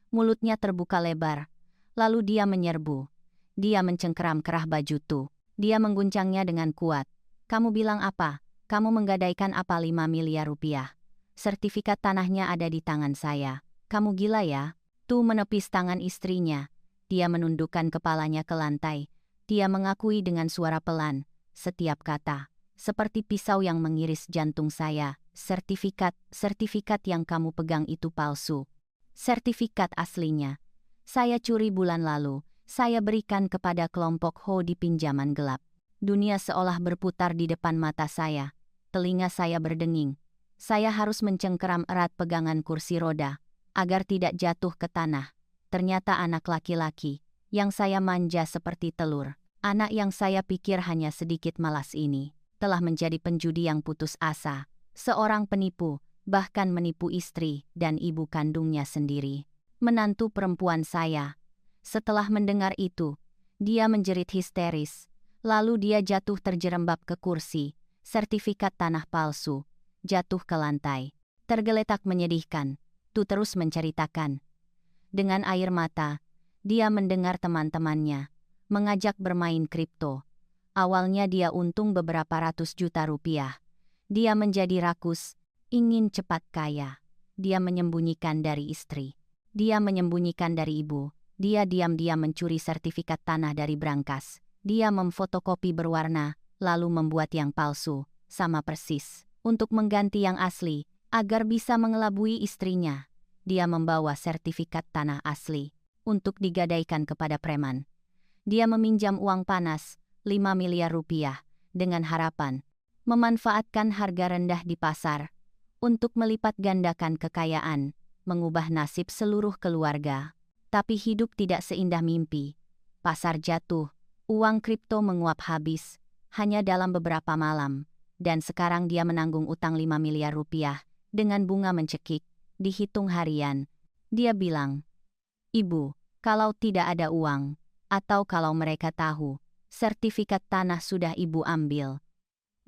Mulutnya terbuka lebar. Lalu dia menyerbu. Dia mencengkeram kerah bajuku. Dia mengguncangnya dengan kuat. Kamu bilang apa? Kamu menggadaikan apa 5 miliar rupiah? Sertifikat tanahnya ada di tangan saya. Kamu gila ya? Tu menepis tangan istrinya. Dia menundukkan kepalanya ke lantai. Dia mengakui dengan suara pelan. Setiap kata. Seperti pisau yang mengiris jantung saya. Sertifikat yang kamu pegang itu palsu. Sertifikat aslinya. Saya curi bulan lalu. Saya berikan kepada kelompok Ho di pinjaman gelap. Dunia seolah berputar di depan mata saya. Telinga saya berdenging. Saya harus mencengkeram erat pegangan kursi roda agar tidak jatuh ke tanah. Ternyata anak laki-laki yang saya manja seperti telur, anak yang saya pikir hanya sedikit malas ini, telah menjadi penjudi yang putus asa, seorang penipu, bahkan menipu istri dan ibu kandungnya sendiri. Menantu perempuan saya. Setelah mendengar itu, dia menjerit histeris. Lalu dia jatuh terjerembab ke kursi. Sertifikat tanah palsu jatuh ke lantai. Tergeletak menyedihkan. Tu terus menceritakan. Dengan air mata, dia mendengar teman-temannya mengajak bermain kripto. Awalnya dia untung beberapa ratus juta rupiah. Dia menjadi rakus, ingin cepat kaya. Dia menyembunyikan dari istri. Dia menyembunyikan dari ibu. Dia diam-diam mencuri sertifikat tanah dari brankas. Dia memfotokopi berwarna, lalu membuat yang palsu, sama persis, untuk mengganti yang asli, agar bisa mengelabui istrinya. Dia membawa sertifikat tanah asli untuk digadaikan kepada preman. Dia meminjam uang panas, 5 miliar rupiah, dengan harapan memanfaatkan harga rendah di pasar untuk melipat gandakan kekayaan, mengubah nasib seluruh keluarga. Tapi hidup tidak seindah mimpi. Pasar jatuh, uang kripto menguap habis, hanya dalam beberapa malam. Dan sekarang dia menanggung utang 5 miliar rupiah, dengan bunga mencekik, dihitung harian. Dia bilang, Ibu, kalau tidak ada uang, atau kalau mereka tahu, sertifikat tanah sudah Ibu ambil,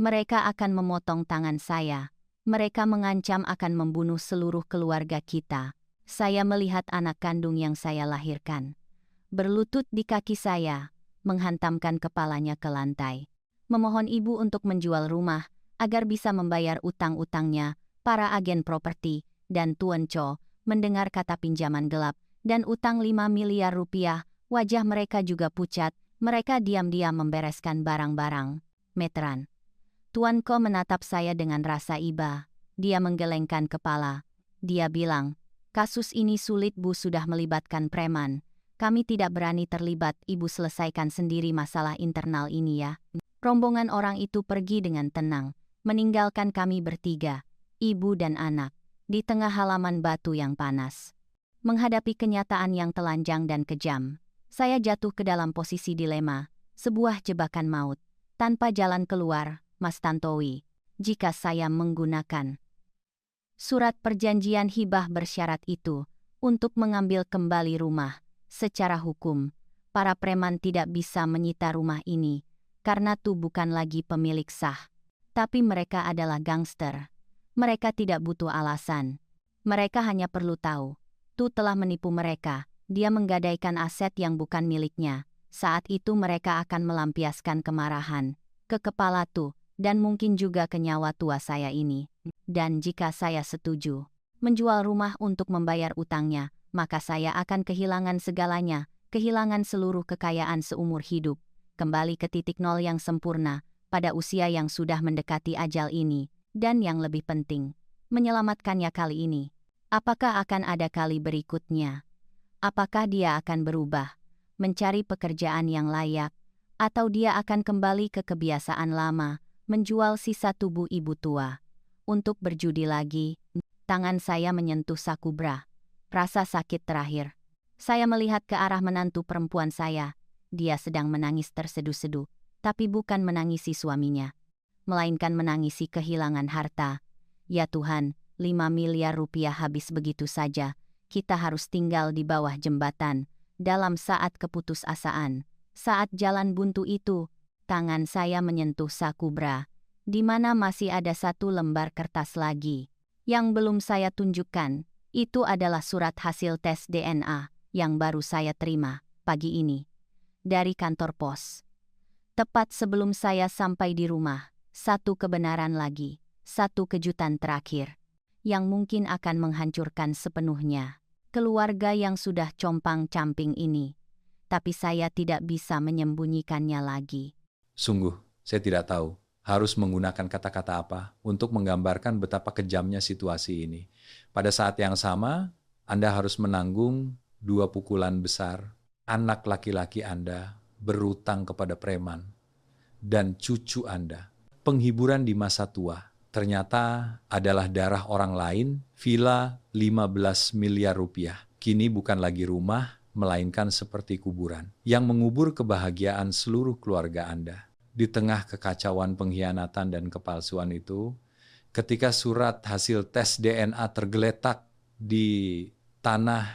mereka akan memotong tangan saya. Mereka mengancam akan membunuh seluruh keluarga kita. Saya melihat anak kandung yang saya lahirkan berlutut di kaki saya, menghantamkan kepalanya ke lantai, memohon ibu untuk menjual rumah agar bisa membayar utang-utangnya. Para agen properti dan Tuan Cho mendengar kata pinjaman gelap dan utang 5 miliar rupiah, wajah mereka juga pucat. Mereka diam-diam membereskan barang-barang meteran. Tuan Ko menatap saya dengan rasa iba. Dia menggelengkan kepala. Dia bilang, kasus ini sulit, Bu, sudah melibatkan preman. Kami tidak berani terlibat, Ibu selesaikan sendiri masalah internal ini ya. Rombongan orang itu pergi dengan tenang, meninggalkan kami bertiga, ibu dan anak, di tengah halaman batu yang panas. Menghadapi kenyataan yang telanjang dan kejam, saya jatuh ke dalam posisi dilema, sebuah jebakan maut, tanpa jalan keluar, Mas Tantowi. Jika saya menggunakan surat perjanjian hibah bersyarat itu untuk mengambil kembali rumah, secara hukum, para preman tidak bisa menyita rumah ini, karena Tu bukan lagi pemilik sah. Tapi mereka adalah gangster. Mereka tidak butuh alasan. Mereka hanya perlu tahu, Tu telah menipu mereka, Dia menggadaikan aset yang bukan miliknya. Saat itu mereka akan melampiaskan kemarahan ke kepala Tu, dan mungkin juga ke nyawa tua saya ini. Dan jika saya setuju menjual rumah untuk membayar utangnya, maka saya akan kehilangan segalanya, kehilangan seluruh kekayaan seumur hidup, kembali ke titik nol yang sempurna, pada usia yang sudah mendekati ajal ini, dan yang lebih penting, menyelamatkannya kali ini. Apakah akan ada kali berikutnya? Apakah dia akan berubah, mencari pekerjaan yang layak, atau dia akan kembali ke kebiasaan lama, menjual sisa tubuh ibu tua untuk berjudi lagi? Tangan saya menyentuh saku bra. Rasa sakit terakhir. Saya melihat ke arah menantu perempuan saya. Dia sedang menangis terseduh-seduh, tapi bukan menangisi suaminya, melainkan menangisi kehilangan harta. Ya Tuhan, 5 miliar rupiah habis begitu saja. Kita harus tinggal di bawah jembatan. Dalam saat keputusasaan, saat jalan buntu itu, tangan saya menyentuh saku bra, di mana masih ada satu lembar kertas lagi yang belum saya tunjukkan. Itu adalah surat hasil tes DNA yang baru saya terima pagi ini dari kantor pos. Tepat sebelum saya sampai di rumah, satu kebenaran lagi, satu kejutan terakhir yang mungkin akan menghancurkan sepenuhnya keluarga yang sudah compang-camping ini. Tapi saya tidak bisa menyembunyikannya lagi. Sungguh, saya tidak tahu harus menggunakan kata-kata apa untuk menggambarkan betapa kejamnya situasi ini. Pada saat yang sama, Anda harus menanggung 2 pukulan besar. Anak laki-laki Anda berutang kepada preman, dan cucu Anda. Penghiburan di masa tua ternyata adalah darah orang lain. Villa 15 miliar rupiah. Kini bukan lagi rumah, melainkan seperti kuburan yang mengubur kebahagiaan seluruh keluarga Anda. Di tengah kekacauan pengkhianatan dan kepalsuan itu, ketika surat hasil tes DNA tergeletak di tanah,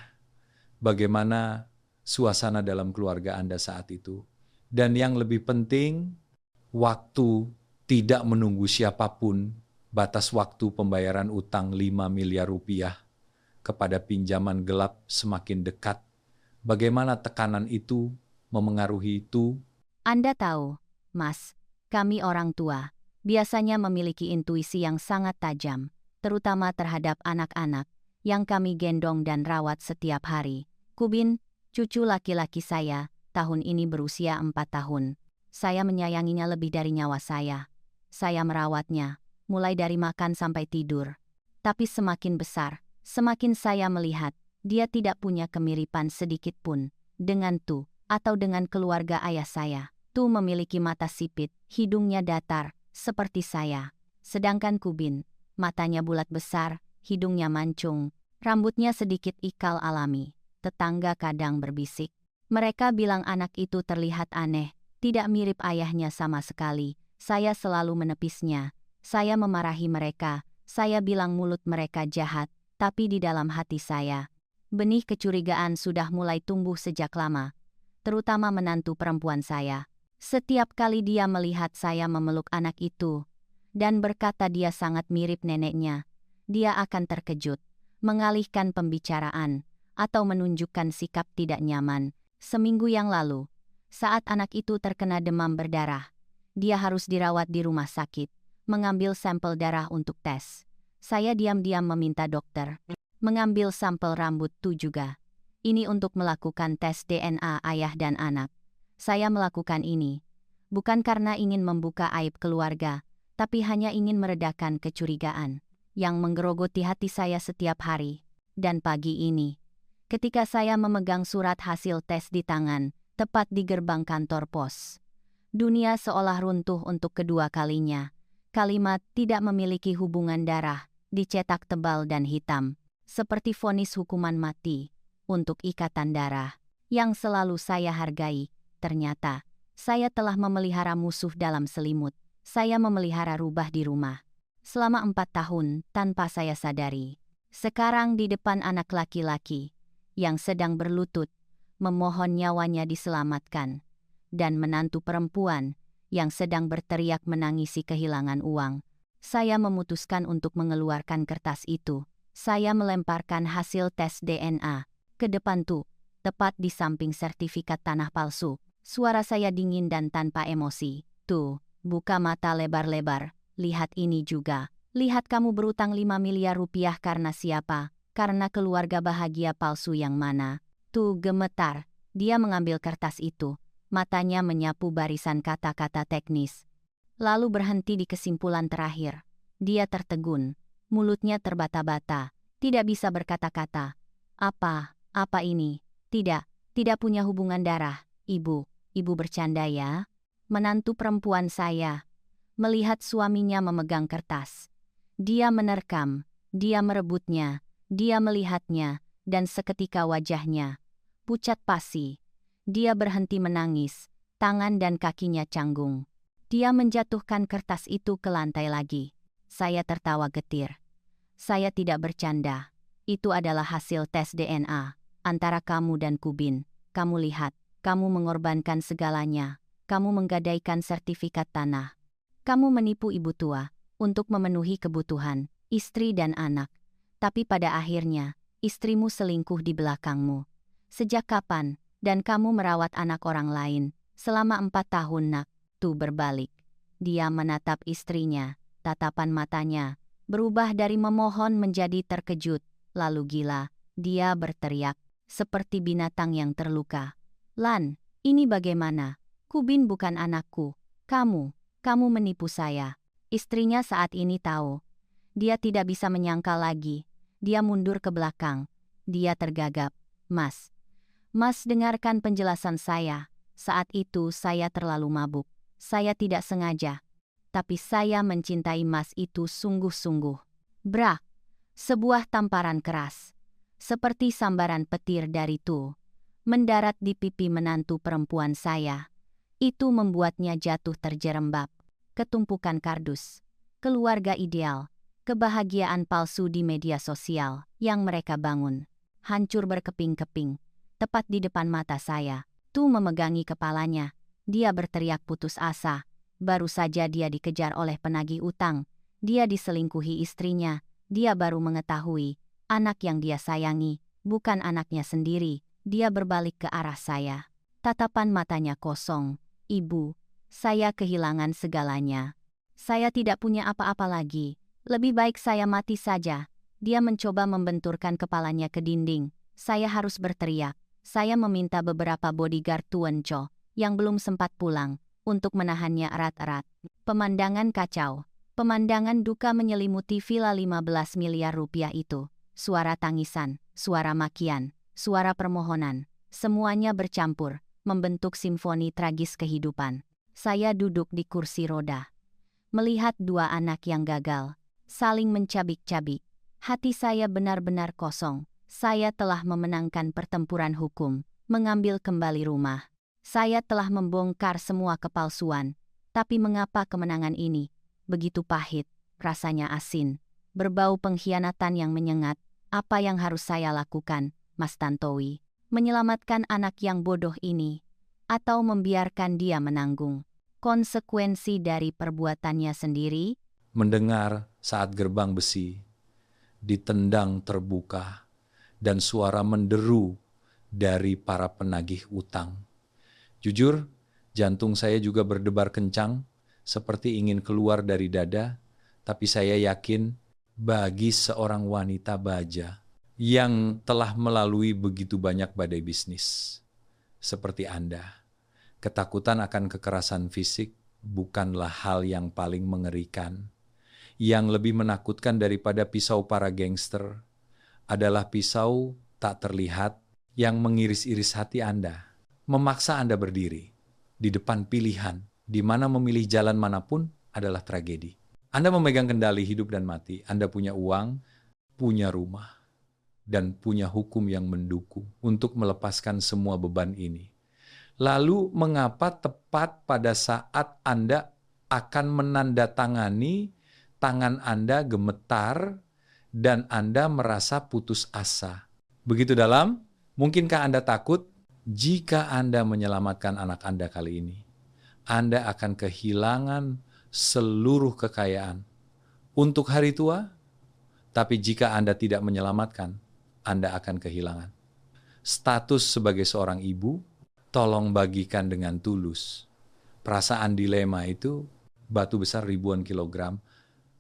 bagaimana suasana dalam keluarga Anda saat itu? Dan yang lebih penting, waktu tidak menunggu siapapun. Batas waktu pembayaran utang 5 miliar rupiah kepada pinjaman gelap semakin dekat. Bagaimana tekanan itu memengaruhi itu? Anda tahu, Mas, kami orang tua biasanya memiliki intuisi yang sangat tajam, terutama terhadap anak-anak yang kami gendong dan rawat setiap hari. Kubin, cucu laki-laki saya, tahun ini berusia 4 tahun. Saya menyayanginya lebih dari nyawa saya. Saya merawatnya, mulai dari makan sampai tidur. Tapi semakin besar, semakin saya melihat, dia tidak punya kemiripan sedikit pun dengan Tu atau dengan keluarga ayah saya. Tu memiliki mata sipit, hidungnya datar, seperti saya. Sedangkan Kubin, matanya bulat besar, hidungnya mancung, rambutnya sedikit ikal alami. Tetangga kadang berbisik. Mereka bilang anak itu terlihat aneh, tidak mirip ayahnya sama sekali. Saya selalu menepisnya. Saya memarahi mereka, saya bilang mulut mereka jahat, tapi di dalam hati saya, benih kecurigaan sudah mulai tumbuh sejak lama, terutama menantu perempuan saya. Setiap kali dia melihat saya memeluk anak itu, dan berkata dia sangat mirip neneknya, dia akan terkejut, mengalihkan pembicaraan, atau menunjukkan sikap tidak nyaman. Seminggu yang lalu, saat anak itu terkena demam berdarah, dia harus dirawat di rumah sakit, mengambil sampel darah untuk tes. Saya diam-diam meminta dokter mengambil sampel rambut Tu juga. Ini untuk melakukan tes DNA ayah dan anak. Saya melakukan ini bukan karena ingin membuka aib keluarga, tapi hanya ingin meredakan kecurigaan yang menggerogoti hati saya setiap hari. Dan pagi ini, ketika saya memegang surat hasil tes di tangan, tepat di gerbang kantor pos, dunia seolah runtuh untuk kedua kalinya. Kalimat "tidak memiliki hubungan darah" dicetak tebal dan hitam, seperti vonis hukuman mati untuk ikatan darah yang selalu saya hargai. Ternyata, saya telah memelihara musuh dalam selimut. Saya memelihara rubah di rumah selama 4 tahun tanpa saya sadari. Sekarang di depan anak laki-laki yang sedang berlutut, memohon nyawanya diselamatkan, dan menantu perempuan yang sedang berteriak menangisi kehilangan uang, saya memutuskan untuk mengeluarkan kertas itu. Saya melemparkan hasil tes DNA ke depan Tu, tepat di samping sertifikat tanah palsu. Suara saya dingin dan tanpa emosi. Tuh, buka mata lebar-lebar. Lihat ini juga. Lihat kamu berutang 5 miliar rupiah karena siapa? Karena keluarga bahagia palsu yang mana? Tuh gemetar. Dia mengambil kertas itu. Matanya menyapu barisan kata-kata teknis. Lalu berhenti di kesimpulan terakhir. Dia tertegun. Mulutnya terbata-bata. Tidak bisa berkata-kata. Apa ini? Tidak punya hubungan darah. Ibu bercanda ya? Menantu perempuan saya. Melihat suaminya memegang kertas. Dia menerkam, dia merebutnya, dia melihatnya, dan seketika wajahnya pucat pasi. Dia berhenti menangis, tangan dan kakinya canggung. Dia menjatuhkan kertas itu ke lantai lagi. Saya tertawa getir. Saya tidak bercanda. Itu adalah hasil tes DNA antara kamu dan Kubin. Kamu lihat, kamu mengorbankan segalanya. Kamu menggadaikan sertifikat tanah. Kamu menipu ibu tua untuk memenuhi kebutuhan istri dan anak. Tapi pada akhirnya, istrimu selingkuh di belakangmu. Sejak kapan? Dan kamu merawat anak orang lain selama 4 tahun nak. Tuh berbalik. Dia menatap istrinya. Tatapan matanya berubah dari memohon menjadi terkejut. Lalu gila. Dia berteriak seperti binatang yang terluka. Lan, ini bagaimana? Kubin bukan anakku. Kamu menipu saya. Istrinya saat ini tahu. Dia tidak bisa menyangkal lagi. Dia mundur ke belakang. Dia tergagap. Mas, dengarkan penjelasan saya. Saat itu saya terlalu mabuk. Saya tidak sengaja. Tapi saya mencintai Mas itu sungguh-sungguh. Brak! Sebuah tamparan keras. Seperti sambaran petir dari tuh. Mendarat di pipi menantu perempuan saya. Itu membuatnya jatuh terjerembab. Ketumpukan kardus, keluarga ideal, kebahagiaan palsu di media sosial yang mereka bangun, hancur berkeping-keping, tepat di depan mata saya. Tu memegangi kepalanya, dia berteriak putus asa. Baru saja dia dikejar oleh penagih utang, dia diselingkuhi istrinya, dia baru mengetahui, anak yang dia sayangi, bukan anaknya sendiri. Dia berbalik ke arah saya. Tatapan matanya kosong. Ibu, saya kehilangan segalanya. Saya tidak punya apa-apa lagi. Lebih baik saya mati saja. Dia mencoba membenturkan kepalanya ke dinding. Saya harus berteriak. Saya meminta beberapa bodyguard Tuan Cho, yang belum sempat pulang, untuk menahannya erat-erat. Pemandangan kacau. Pemandangan duka menyelimuti villa 15 miliar rupiah itu. Suara tangisan, suara makian, suara permohonan. Semuanya bercampur, membentuk simfoni tragis kehidupan. Saya duduk di kursi roda. Melihat dua anak yang gagal, saling mencabik-cabik. Hati saya benar-benar kosong. Saya telah memenangkan pertempuran hukum, mengambil kembali rumah. Saya telah membongkar semua kepalsuan. Tapi mengapa kemenangan ini begitu pahit, rasanya asin, berbau pengkhianatan yang menyengat? Apa yang harus saya lakukan, Mas Tantowi? Menyelamatkan anak yang bodoh ini, atau membiarkan dia menanggung konsekuensi dari perbuatannya sendiri? Mendengar saat gerbang besi ditendang terbuka dan suara menderu dari para penagih utang. Jujur, jantung saya juga berdebar kencang, seperti ingin keluar dari dada, tapi saya yakin bagi seorang wanita baja yang telah melalui begitu banyak badai bisnis seperti Anda, ketakutan akan kekerasan fisik bukanlah hal yang paling mengerikan. Yang lebih menakutkan daripada pisau para gangster adalah pisau tak terlihat yang mengiris-iris hati Anda, memaksa Anda berdiri di depan pilihan, di mana memilih jalan manapun adalah tragedi. Anda memegang kendali hidup dan mati, Anda punya uang, punya rumah, dan punya hukum yang mendukung untuk melepaskan semua beban ini. Lalu mengapa tepat pada saat Anda akan menandatangani, tangan Anda gemetar dan Anda merasa putus asa? Begitu dalam, mungkinkah Anda takut jika Anda menyelamatkan anak Anda kali ini? Anda akan kehilangan seluruh kekayaan untuk hari tua, tapi jika Anda tidak menyelamatkan, Anda akan kehilangan status sebagai seorang ibu, tolong bagikan dengan tulus. Perasaan dilema itu, batu besar ribuan kilogram.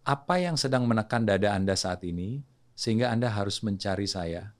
Apa yang sedang menekan dada Anda saat ini, sehingga Anda harus mencari saya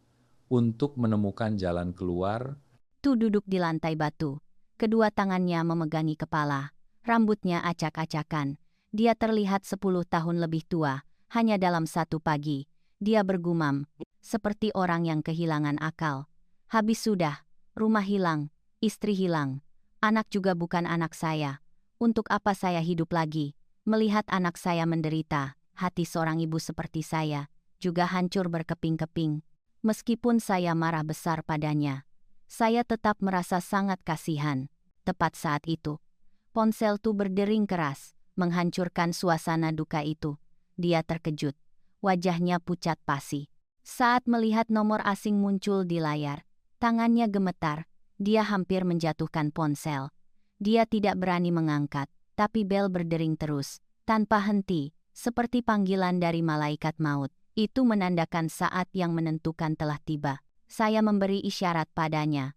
untuk menemukan jalan keluar? Tu duduk di lantai batu. Kedua tangannya memegangi kepala. Rambutnya acak-acakan. Dia terlihat 10 tahun lebih tua, hanya dalam satu pagi. Dia bergumam, seperti orang yang kehilangan akal. Habis sudah, rumah hilang, istri hilang. Anak juga bukan anak saya. Untuk apa saya hidup lagi? Melihat anak saya menderita, hati seorang ibu seperti saya juga hancur berkeping-keping. Meskipun saya marah besar padanya, saya tetap merasa sangat kasihan. Tepat saat itu, ponsel Tu berdering keras, menghancurkan suasana duka itu. Dia terkejut. Wajahnya pucat pasi. Saat melihat nomor asing muncul di layar, tangannya gemetar. Dia hampir menjatuhkan ponsel. Dia tidak berani mengangkat, tapi bel berdering terus, tanpa henti, seperti panggilan dari malaikat maut. Itu menandakan saat yang menentukan telah tiba. Saya memberi isyarat padanya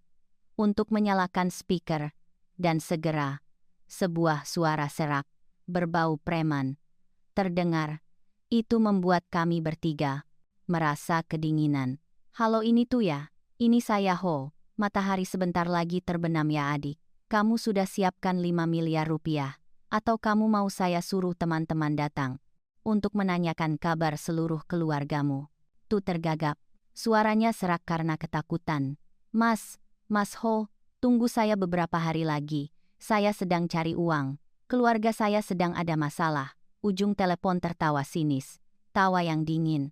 untuk menyalakan speaker, dan segera sebuah suara serak, berbau preman, terdengar. Itu membuat kami bertiga merasa kedinginan. Halo, ini tuh ya, ini saya Ho. Matahari sebentar lagi terbenam ya adik. Kamu sudah siapkan 5 miliar rupiah? Atau kamu mau saya suruh teman-teman datang untuk menanyakan kabar seluruh keluargamu? Tu tergagap. Suaranya serak karena ketakutan. Mas Ho, tunggu saya beberapa hari lagi. Saya sedang cari uang. Keluarga saya sedang ada masalah. Ujung telepon tertawa sinis. Tawa yang dingin.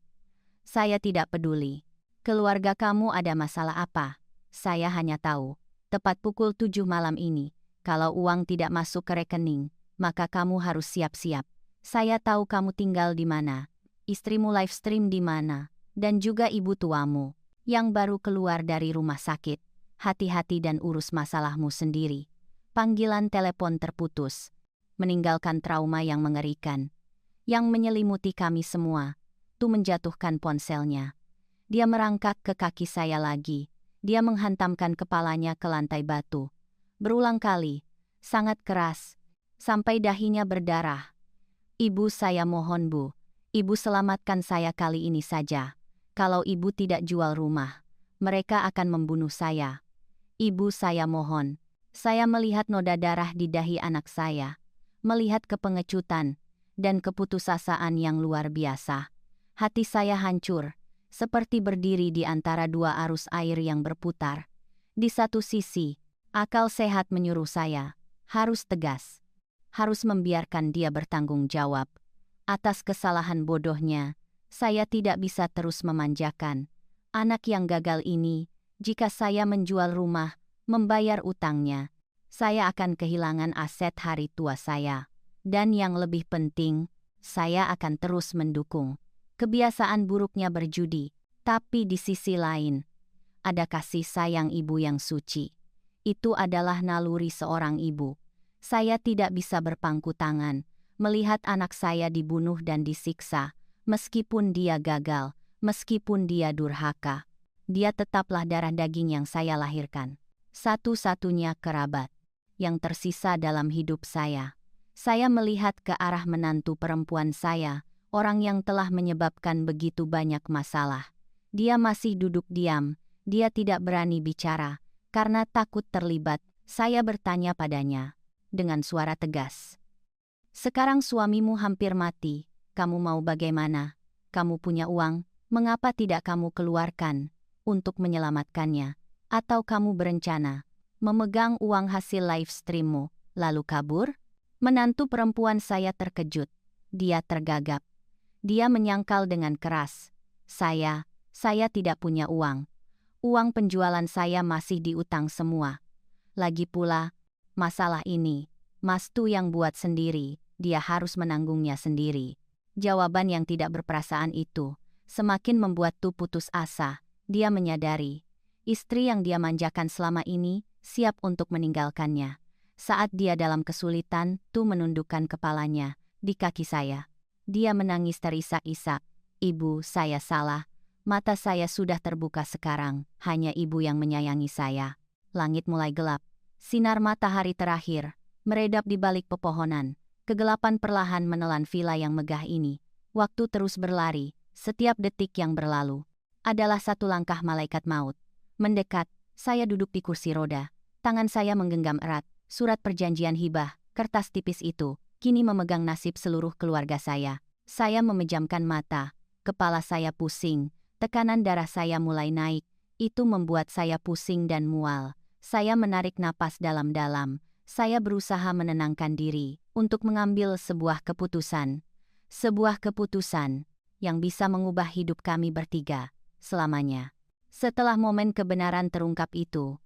Saya tidak peduli. Keluarga kamu ada masalah apa? Saya hanya tahu, tepat pukul 7 malam ini, kalau uang tidak masuk ke rekening, maka kamu harus siap-siap. Saya tahu kamu tinggal di mana, istrimu live stream di mana, dan juga ibu tuamu, yang baru keluar dari rumah sakit. Hati-hati dan urus masalahmu sendiri. Panggilan telepon terputus, meninggalkan trauma yang mengerikan, yang menyelimuti kami semua. Tu menjatuhkan ponselnya. Dia merangkak ke kaki saya lagi. Dia menghantamkan kepalanya ke lantai batu. Berulang kali, sangat keras, sampai dahinya berdarah. Ibu, saya mohon Bu. Ibu selamatkan saya kali ini saja. Kalau ibu tidak jual rumah, mereka akan membunuh saya. Ibu, saya mohon. Saya melihat noda darah di dahi anak saya. Melihat kepengecutan dan keputusasaan yang luar biasa. Hati saya hancur, seperti berdiri di antara dua arus air yang berputar. Di satu sisi, akal sehat menyuruh saya harus tegas, harus membiarkan dia bertanggung jawab atas kesalahan bodohnya. Saya tidak bisa terus memanjakan anak yang gagal ini. Jika saya menjual rumah, membayar utangnya, saya akan kehilangan aset hari tua saya. Dan yang lebih penting, saya akan terus mendukung kebiasaan buruknya berjudi. Tapi di sisi lain, ada kasih sayang ibu yang suci. Itu adalah naluri seorang ibu. Saya tidak bisa berpangku tangan melihat anak saya dibunuh dan disiksa. Meskipun dia gagal, meskipun dia durhaka, dia tetaplah darah daging yang saya lahirkan. Satu-satunya kerabat yang tersisa dalam hidup saya. Saya melihat ke arah menantu perempuan saya, orang yang telah menyebabkan begitu banyak masalah. Dia masih duduk diam, dia tidak berani bicara, karena takut terlibat. Saya bertanya padanya, dengan suara tegas. Sekarang suamimu hampir mati, kamu mau bagaimana? Kamu punya uang, mengapa tidak kamu keluarkan untuk menyelamatkannya? Atau kamu berencana memegang uang hasil live streammu, lalu kabur? Menantu perempuan saya terkejut. Dia tergagap. Dia menyangkal dengan keras. Saya tidak punya uang. Uang penjualan saya masih diutang semua. Lagi pula, masalah ini, Mas Tu yang buat sendiri, dia harus menanggungnya sendiri. Jawaban yang tidak berperasaan itu semakin membuat Tu putus asa. Dia menyadari, istri yang dia manjakan selama ini siap untuk meninggalkannya. Saat dia dalam kesulitan, Tu menundukkan kepalanya di kaki saya. Dia menangis terisak-isak. Ibu, saya salah. Mata saya sudah terbuka sekarang, hanya ibu yang menyayangi saya. Langit mulai gelap. Sinar matahari terakhir meredap di balik pepohonan. Kegelapan perlahan menelan villa yang megah ini. Waktu terus berlari. Setiap detik yang berlalu adalah satu langkah malaikat maut. Mendekat, saya duduk di kursi roda. Tangan saya menggenggam erat surat perjanjian hibah. Kertas tipis itu kini memegang nasib seluruh keluarga saya. Saya memejamkan mata. Kepala saya pusing. Tekanan darah saya mulai naik. Itu membuat saya pusing dan mual. Saya menarik napas dalam-dalam. Saya berusaha menenangkan diri untuk mengambil sebuah keputusan. Sebuah keputusan yang bisa mengubah hidup kami bertiga selamanya. Setelah momen kebenaran terungkap itu,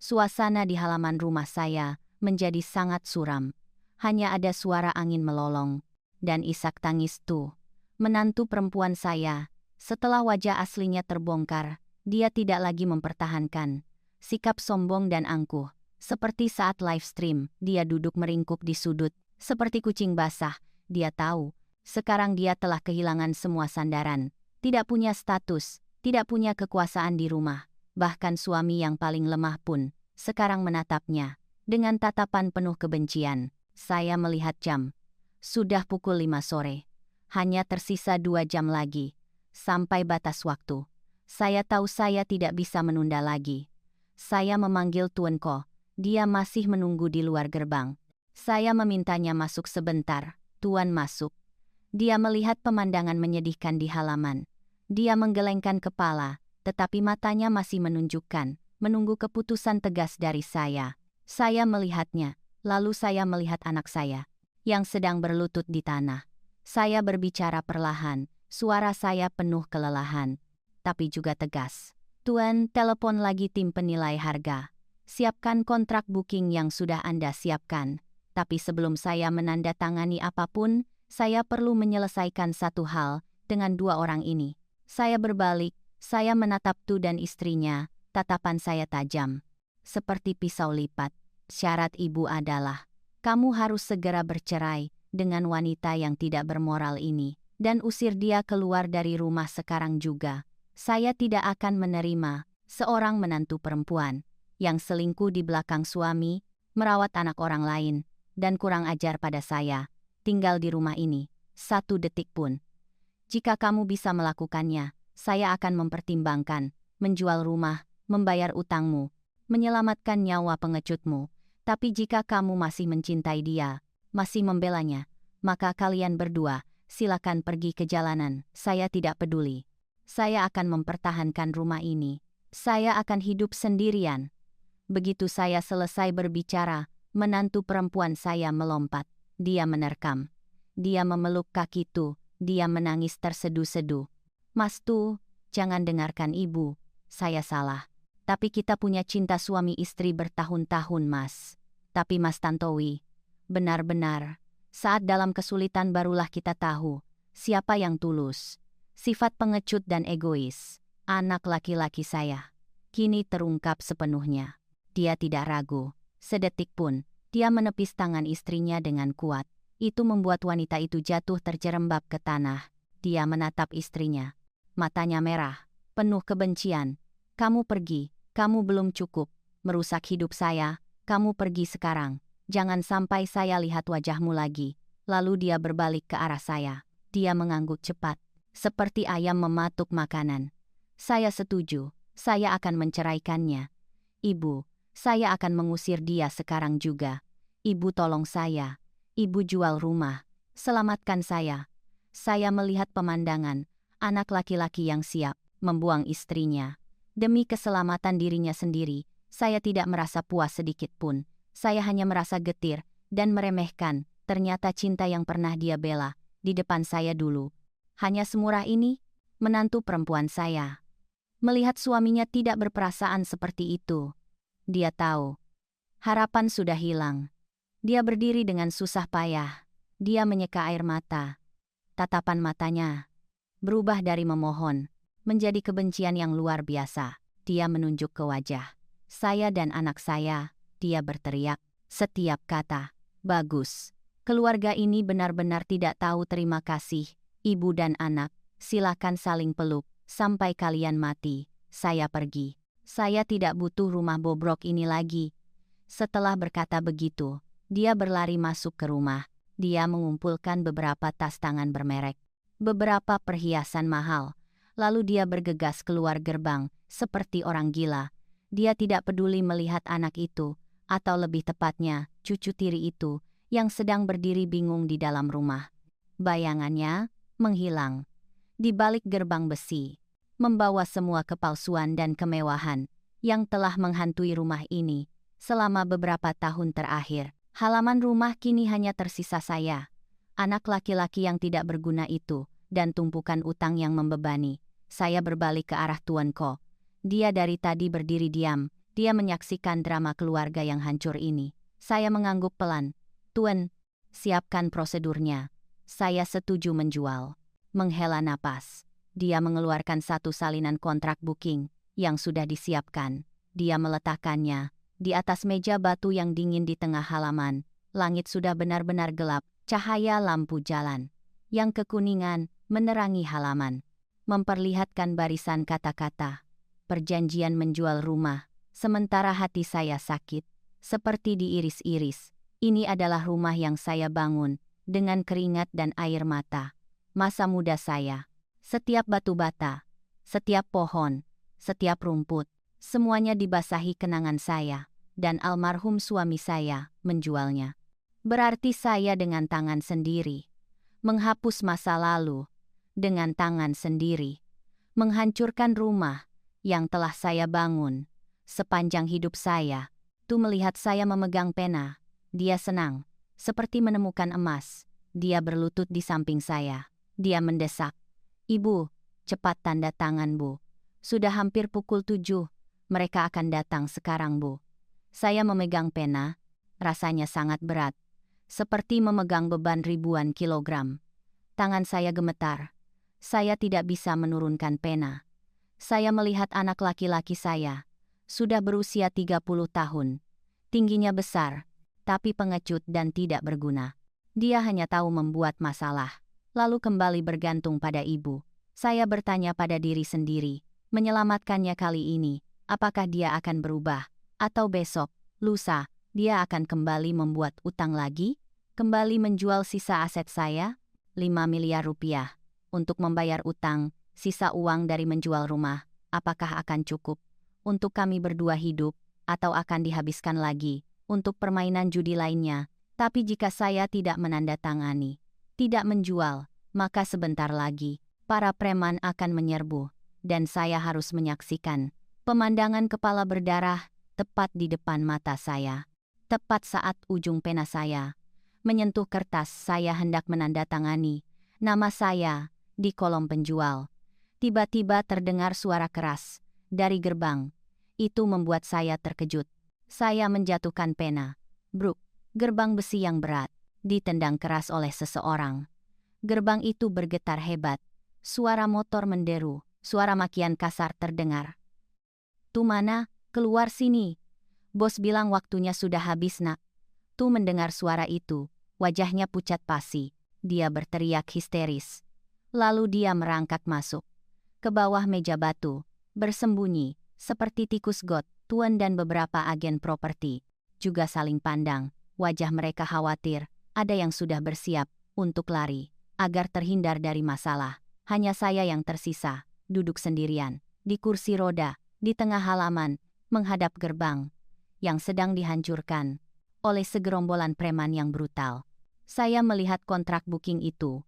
suasana di halaman rumah saya menjadi sangat suram. Hanya ada suara angin melolong dan isak tangis tuh. Menantu perempuan saya, setelah wajah aslinya terbongkar, dia tidak lagi mempertahankan sikap sombong dan angkuh. Seperti saat live stream, dia duduk meringkuk di sudut, seperti kucing basah. Dia tahu, sekarang dia telah kehilangan semua sandaran. Tidak punya status, tidak punya kekuasaan di rumah. Bahkan suami yang paling lemah pun, sekarang menatapnya dengan tatapan penuh kebencian. Saya melihat jam. Sudah pukul 5 sore. Hanya tersisa 2 jam lagi. Sampai batas waktu. Saya tahu saya tidak bisa menunda lagi. Saya memanggil Tuan Ko. Dia masih menunggu di luar gerbang. Saya memintanya masuk sebentar. Tuan masuk. Dia melihat pemandangan menyedihkan di halaman. Dia menggelengkan kepala, tetapi matanya masih menunjukkan, menunggu keputusan tegas dari saya. Saya melihatnya, lalu saya melihat anak saya, yang sedang berlutut di tanah. Saya berbicara perlahan, suara saya penuh kelelahan, tapi juga tegas. Tuan, telepon lagi tim penilai harga. Siapkan kontrak booking yang sudah Anda siapkan. Tapi sebelum saya menandatangani apapun, saya perlu menyelesaikan satu hal dengan 2 orang ini. Saya berbalik, saya menatap Tu dan istrinya, tatapan saya tajam. Seperti pisau lipat. Syarat ibu adalah, kamu harus segera bercerai dengan wanita yang tidak bermoral ini, dan usir dia keluar dari rumah sekarang juga. Saya tidak akan menerima seorang menantu perempuan yang selingkuh di belakang suami, merawat anak orang lain, dan kurang ajar pada saya, tinggal di rumah ini, 1 detik pun. Jika kamu bisa melakukannya, saya akan mempertimbangkan, menjual rumah, membayar utangmu, menyelamatkan nyawa pengecutmu. Tapi jika kamu masih mencintai dia, masih membelanya, maka kalian berdua, silakan pergi ke jalanan, saya tidak peduli. Saya akan mempertahankan rumah ini. Saya akan hidup sendirian. Begitu saya selesai berbicara, menantu perempuan saya melompat. Dia menerkam. Dia memeluk kaki Tu. Dia menangis terseduh-seduh. Mas Tu, jangan dengarkan ibu. Saya salah. Tapi kita punya cinta suami istri bertahun-tahun, Mas. Tapi Mas Tantowi, benar-benar, saat dalam kesulitan barulah kita tahu siapa yang tulus. Sifat pengecut dan egois anak laki-laki saya kini terungkap sepenuhnya. Dia tidak ragu sedetik pun. Dia menepis tangan istrinya dengan kuat. Itu membuat wanita itu jatuh terjerembab ke tanah. Dia menatap istrinya. Matanya merah, penuh kebencian. Kamu pergi, kamu belum cukup merusak hidup saya. Kamu pergi sekarang. Jangan sampai saya lihat wajahmu lagi. Lalu dia berbalik ke arah saya. Dia mengangguk cepat, seperti ayam mematuk makanan. Saya setuju, saya akan menceraikannya. Ibu, saya akan mengusir dia sekarang juga. Ibu tolong saya. Ibu jual rumah. Selamatkan saya. Saya melihat pemandangan, anak laki-laki yang siap membuang istrinya. Demi keselamatan dirinya sendiri, saya tidak merasa puas sedikit pun. Saya hanya merasa getir dan meremehkan. Ternyata cinta yang pernah dia bela di depan saya dulu hanya semurah ini. Menantu perempuan saya melihat suaminya tidak berperasaan seperti itu. Dia tahu harapan sudah hilang. Dia berdiri dengan susah payah. Dia menyeka air mata. Tatapan matanya berubah dari memohon menjadi kebencian yang luar biasa. Dia menunjuk ke wajah saya dan anak saya. Dia berteriak setiap kata. Bagus. Keluarga ini benar-benar tidak tahu terima kasih. Ibu dan anak, silakan saling peluk. Sampai kalian mati, saya pergi. Saya tidak butuh rumah bobrok ini lagi. Setelah berkata begitu, dia berlari masuk ke rumah. Dia mengumpulkan beberapa tas tangan bermerek, beberapa perhiasan mahal. Lalu dia bergegas keluar gerbang, seperti orang gila. Dia tidak peduli melihat anak itu, atau lebih tepatnya, cucu tiri itu, yang sedang berdiri bingung di dalam rumah. Bayangannya menghilang di balik gerbang besi, membawa semua kepalsuan dan kemewahan yang telah menghantui rumah ini selama beberapa tahun terakhir. Halaman rumah kini hanya tersisa saya, anak laki-laki yang tidak berguna itu, dan tumpukan utang yang membebani. Saya berbalik ke arah Tuan Ko. Dia dari tadi berdiri diam, dia menyaksikan drama keluarga yang hancur ini. Saya mengangguk pelan. Tuan, siapkan prosedurnya. Saya setuju menjual. Menghela napas. Dia mengeluarkan satu salinan kontrak booking yang sudah disiapkan. Dia meletakkannya di atas meja batu yang dingin di tengah halaman. Langit sudah benar-benar gelap, cahaya lampu jalan yang kekuningan menerangi halaman, memperlihatkan barisan kata-kata. Perjanjian menjual rumah, sementara hati saya sakit, seperti diiris-iris. Ini adalah rumah yang saya bangun dengan keringat dan air mata. Masa muda saya, setiap batu bata, setiap pohon, setiap rumput, semuanya dibasahi kenangan saya, dan almarhum suami saya menjualnya. Berarti saya dengan tangan sendiri menghapus masa lalu, dengan tangan sendiri menghancurkan rumah yang telah saya bangun sepanjang hidup saya. Tu melihat saya memegang pena, dia senang, seperti menemukan emas. Dia berlutut di samping saya. Dia mendesak, "Ibu, cepat tanda tangan, Bu. Sudah hampir pukul 7. Mereka akan datang sekarang, Bu." Saya memegang pena, rasanya sangat berat, seperti memegang beban ribuan kilogram. Tangan saya gemetar. Saya tidak bisa menurunkan pena. Saya melihat anak laki-laki saya, sudah berusia 30 tahun. Tingginya besar, tapi pengecut dan tidak berguna. Dia hanya tahu membuat masalah, lalu kembali bergantung pada ibu. Saya bertanya pada diri sendiri, menyelamatkannya kali ini, apakah dia akan berubah? Atau besok, lusa, dia akan kembali membuat utang lagi? Kembali menjual sisa aset saya? 5 miliar rupiah. Untuk membayar utang, sisa uang dari menjual rumah, apakah akan cukup untuk kami berdua hidup, atau akan dihabiskan lagi untuk permainan judi lainnya? Tapi jika saya tidak menandatangani, tidak menjual, maka sebentar lagi, para preman akan menyerbu, dan saya harus menyaksikan pemandangan kepala berdarah tepat di depan mata saya. Tepat saat ujung pena saya menyentuh kertas, saya hendak menandatangani nama saya di kolom penjual. Tiba-tiba terdengar suara keras dari gerbang. Itu membuat saya terkejut. Saya menjatuhkan pena. Bruk, gerbang besi yang berat ditendang keras oleh seseorang. Gerbang itu bergetar hebat. Suara motor menderu, suara makian kasar terdengar. "Tu mana? Keluar sini. Bos bilang waktunya sudah habis, nak." Tu mendengar suara itu, wajahnya pucat pasi. Dia berteriak histeris. Lalu dia merangkak masuk ke bawah meja batu, bersembunyi, seperti tikus got. Tuan dan beberapa agen properti juga saling pandang. Wajah mereka khawatir, ada yang sudah bersiap untuk lari, agar terhindar dari masalah. Hanya saya yang tersisa, duduk sendirian, di kursi roda, di tengah halaman, menghadap gerbang yang sedang dihancurkan oleh segerombolan preman yang brutal. Saya melihat kontrak booking itu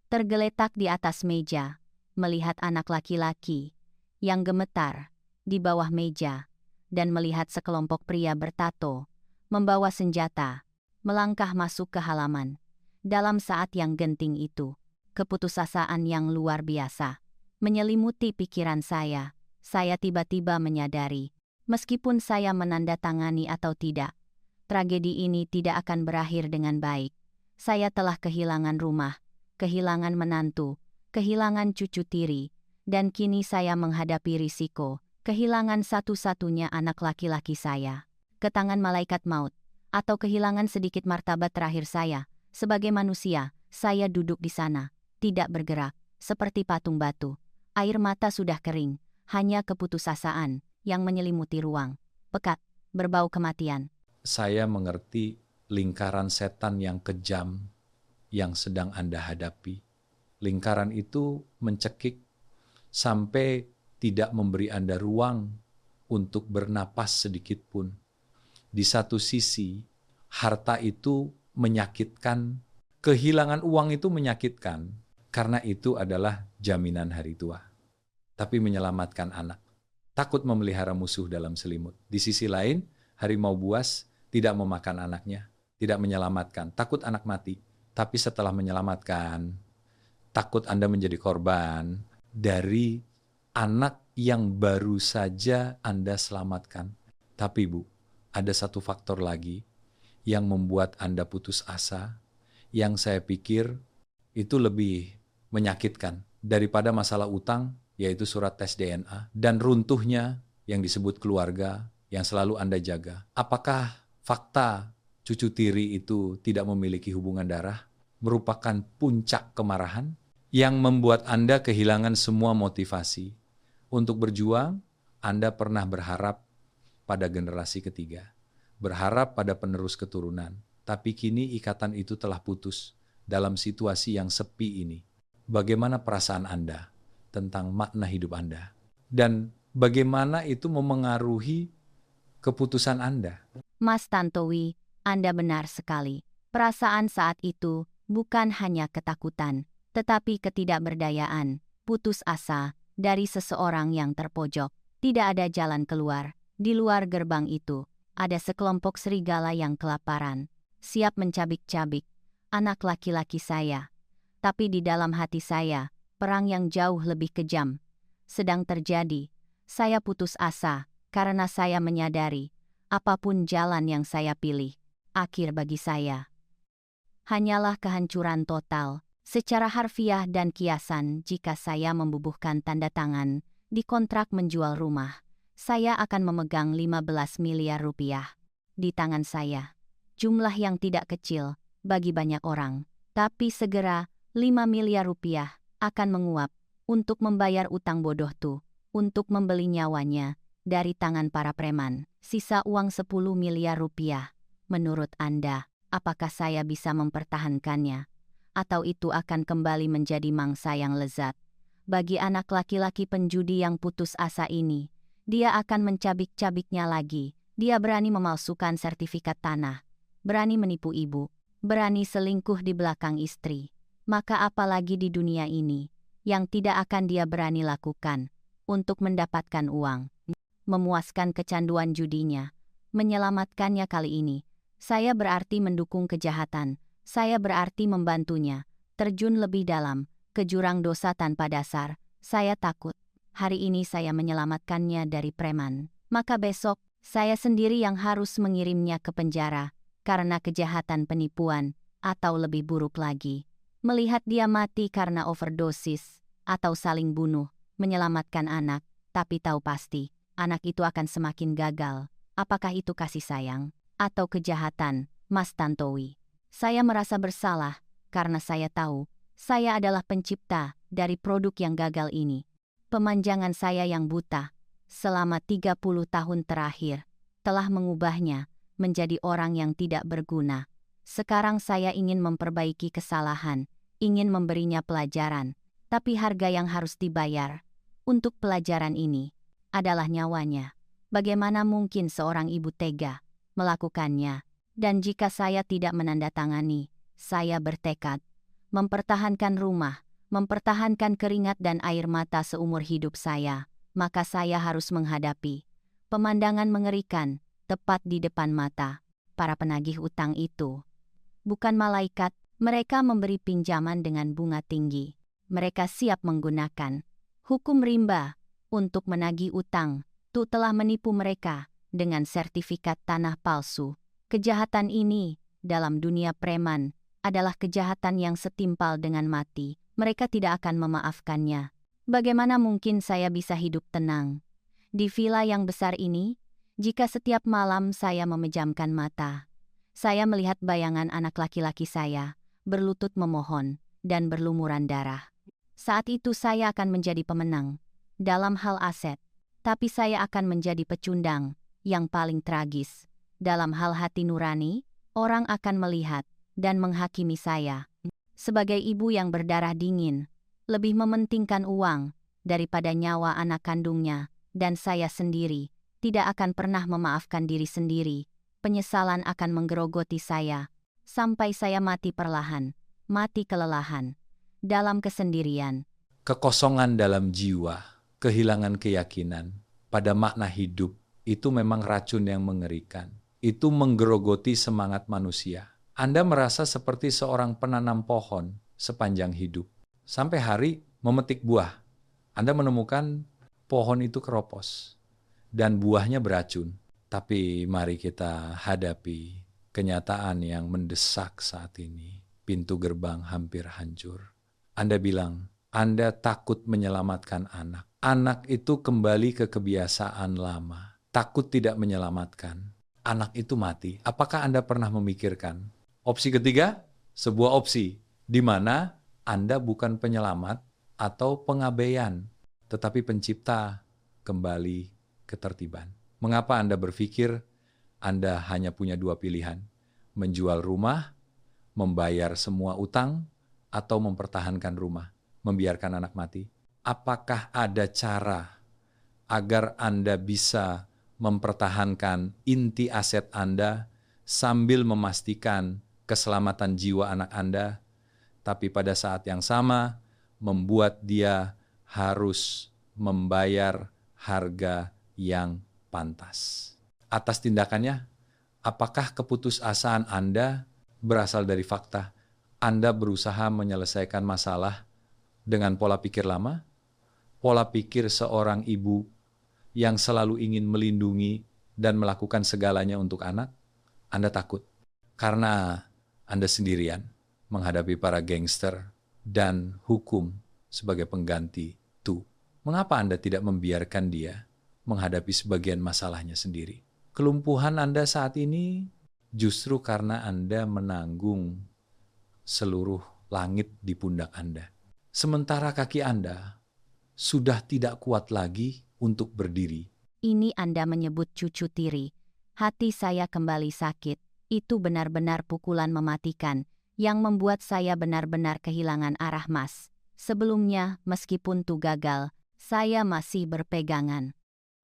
tergeletak di atas meja, melihat anak laki-laki yang gemetar di bawah meja, dan melihat sekelompok pria bertato, membawa senjata, melangkah masuk ke halaman. Dalam saat yang genting itu, keputusasaan yang luar biasa menyelimuti pikiran saya. Saya tiba-tiba menyadari, meskipun saya menandatangani atau tidak, tragedi ini tidak akan berakhir dengan baik. Saya telah kehilangan rumah, kehilangan menantu, kehilangan cucu tiri, dan kini saya menghadapi risiko kehilangan satu-satunya anak laki-laki saya ke tangan malaikat maut, atau kehilangan sedikit martabat terakhir saya sebagai manusia. Saya duduk di sana, tidak bergerak, seperti patung batu, Air mata sudah kering, hanya keputusasaan yang menyelimuti ruang. Pekat, berbau kematian. Saya mengerti lingkaran setan yang kejam yang sedang Anda hadapi. Lingkaran itu mencekik sampai tidak memberi Anda ruang untuk bernapas sedikit pun. Di satu sisi, harta itu menyakitkan, kehilangan uang itu menyakitkan, karena itu adalah jaminan hari tua. Tapi menyelamatkan anak. Takut memelihara musuh dalam selimut. Di sisi lain, harimau buas tidak memakan anaknya, tidak menyelamatkan, takut anak mati. Tapi setelah menyelamatkan, takut Anda menjadi korban dari anak yang baru saja Anda selamatkan. Tapi Bu, ada satu faktor lagi yang membuat Anda putus asa, yang saya pikir itu lebih menyakitkan daripada masalah utang, yaitu surat tes DNA, dan runtuhnya yang disebut keluarga yang selalu Anda jaga. Apakah fakta cucu tiri itu tidak memiliki hubungan darah merupakan puncak kemarahan yang membuat Anda kehilangan semua motivasi untuk berjuang? Anda pernah berharap pada generasi ketiga, berharap pada penerus keturunan, tapi kini ikatan itu telah putus dalam situasi yang sepi ini. Bagaimana perasaan Anda tentang makna hidup Anda? Dan bagaimana itu memengaruhi keputusan Anda? Mas Tantowi, Anda benar sekali. Perasaan saat itu bukan hanya ketakutan, tetapi ketidakberdayaan, putus asa, dari seseorang yang terpojok. Tidak ada jalan keluar. Di luar gerbang itu, ada sekelompok serigala yang kelaparan, siap mencabik-cabik anak laki-laki saya. Tapi di dalam hati saya, perang yang jauh lebih kejam sedang terjadi. Saya putus asa karena saya menyadari apapun jalan yang saya pilih, akhir bagi saya hanyalah kehancuran total, secara harfiah dan kiasan. Jika saya membubuhkan tanda tangan di kontrak menjual rumah, saya akan memegang 15 miliar rupiah di tangan saya. Jumlah yang tidak kecil bagi banyak orang, tapi segera 5 miliar rupiah akan menguap untuk membayar utang bodoh tuh, untuk membeli nyawanya dari tangan para preman. Sisa uang 10 miliar rupiah. Menurut Anda, apakah saya bisa mempertahankannya? Atau itu akan kembali menjadi mangsa yang lezat? Bagi anak laki-laki penjudi yang putus asa ini, dia akan mencabik-cabiknya lagi. Dia berani memalsukan sertifikat tanah, berani menipu ibu, berani selingkuh di belakang istri. Maka apalagi di dunia ini, yang tidak akan dia berani lakukan untuk mendapatkan uang, memuaskan kecanduan judinya, menyelamatkannya. Kali ini, saya berarti mendukung kejahatan, saya berarti membantunya terjun lebih dalam ke jurang dosa tanpa dasar. Saya takut, hari ini saya menyelamatkannya dari preman, maka besok, saya sendiri yang harus mengirimnya ke penjara, karena kejahatan penipuan, atau lebih buruk lagi, melihat dia mati karena overdosis, atau saling bunuh, menyelamatkan anak, tapi tahu pasti, anak itu akan semakin gagal. Apakah itu kasih sayang, atau kejahatan, Mas Tantowi? Saya merasa bersalah, karena saya tahu, saya adalah pencipta dari produk yang gagal ini. Pemanjangan saya yang buta, selama 30 tahun terakhir, telah mengubahnya menjadi orang yang tidak berguna. Sekarang saya ingin memperbaiki kesalahan, ingin memberinya pelajaran, tapi harga yang harus dibayar untuk pelajaran ini adalah nyawanya. Bagaimana mungkin seorang ibu tega melakukannya? Dan jika saya tidak menandatangani, saya bertekad mempertahankan rumah, mempertahankan keringat dan air mata seumur hidup saya, maka saya harus menghadapi pemandangan mengerikan tepat di depan mata. Para penagih utang itu bukan malaikat. Mereka memberi pinjaman dengan bunga tinggi. Mereka siap menggunakan hukum rimba untuk menagih utang. Tu telah menipu mereka dengan sertifikat tanah palsu. Kejahatan ini dalam dunia preman adalah kejahatan yang setimpal dengan mati. Mereka tidak akan memaafkannya. Bagaimana mungkin saya bisa hidup tenang di villa yang besar ini? Jika setiap malam saya memejamkan mata, saya melihat bayangan anak laki-laki saya berlutut memohon dan berlumuran darah. Saat itu saya akan menjadi pemenang dalam hal aset, tapi saya akan menjadi pecundang yang paling tragis. Dalam hal hati nurani, orang akan melihat dan menghakimi saya. Sebagai ibu yang berdarah dingin, lebih mementingkan uang daripada nyawa anak kandungnya, dan saya sendiri tidak akan pernah memaafkan diri sendiri. Penyesalan akan menggerogoti saya sampai saya mati perlahan, mati kelelahan, dalam kesendirian. Kekosongan dalam jiwa, kehilangan keyakinan pada makna hidup, itu memang racun yang mengerikan. Itu menggerogoti semangat manusia. Anda merasa seperti seorang penanam pohon sepanjang hidup. Sampai hari memetik buah, Anda menemukan pohon itu keropos dan buahnya beracun. Tapi mari kita hadapi kenyataan yang mendesak saat ini. Pintu gerbang hampir hancur. Anda bilang, Anda takut menyelamatkan anak. Anak itu kembali ke kebiasaan lama. Takut tidak menyelamatkan. Anak itu mati. Apakah Anda pernah memikirkan? Opsi ketiga, sebuah opsi di mana Anda bukan penyelamat atau pengabaian, tetapi pencipta kembali ketertiban. Mengapa Anda berpikir Anda hanya punya dua pilihan? Menjual rumah, membayar semua utang, atau mempertahankan rumah, membiarkan anak mati? Apakah ada cara agar Anda bisa mempertahankan inti aset Anda sambil memastikan keselamatan jiwa anak Anda, tapi pada saat yang sama membuat dia harus membayar harga yang pantas atas tindakannya? Apakah keputusasaan Anda berasal dari fakta Anda berusaha menyelesaikan masalah dengan pola pikir lama? Pola pikir seorang ibu yang selalu ingin melindungi dan melakukan segalanya untuk anak? Anda takut karena Anda sendirian menghadapi para gangster dan hukum sebagai pengganti itu. Mengapa Anda tidak membiarkan dia menghadapi sebagian masalahnya sendiri? Kelumpuhan Anda saat ini justru karena Anda menanggung seluruh langit di pundak Anda. Sementara kaki Anda sudah tidak kuat lagi untuk berdiri. Ini Anda menyebut cucu tiri. Hati saya kembali sakit. Itu benar-benar pukulan mematikan yang membuat saya benar-benar kehilangan arah mas. Sebelumnya, meskipun itu gagal, saya masih berpegangan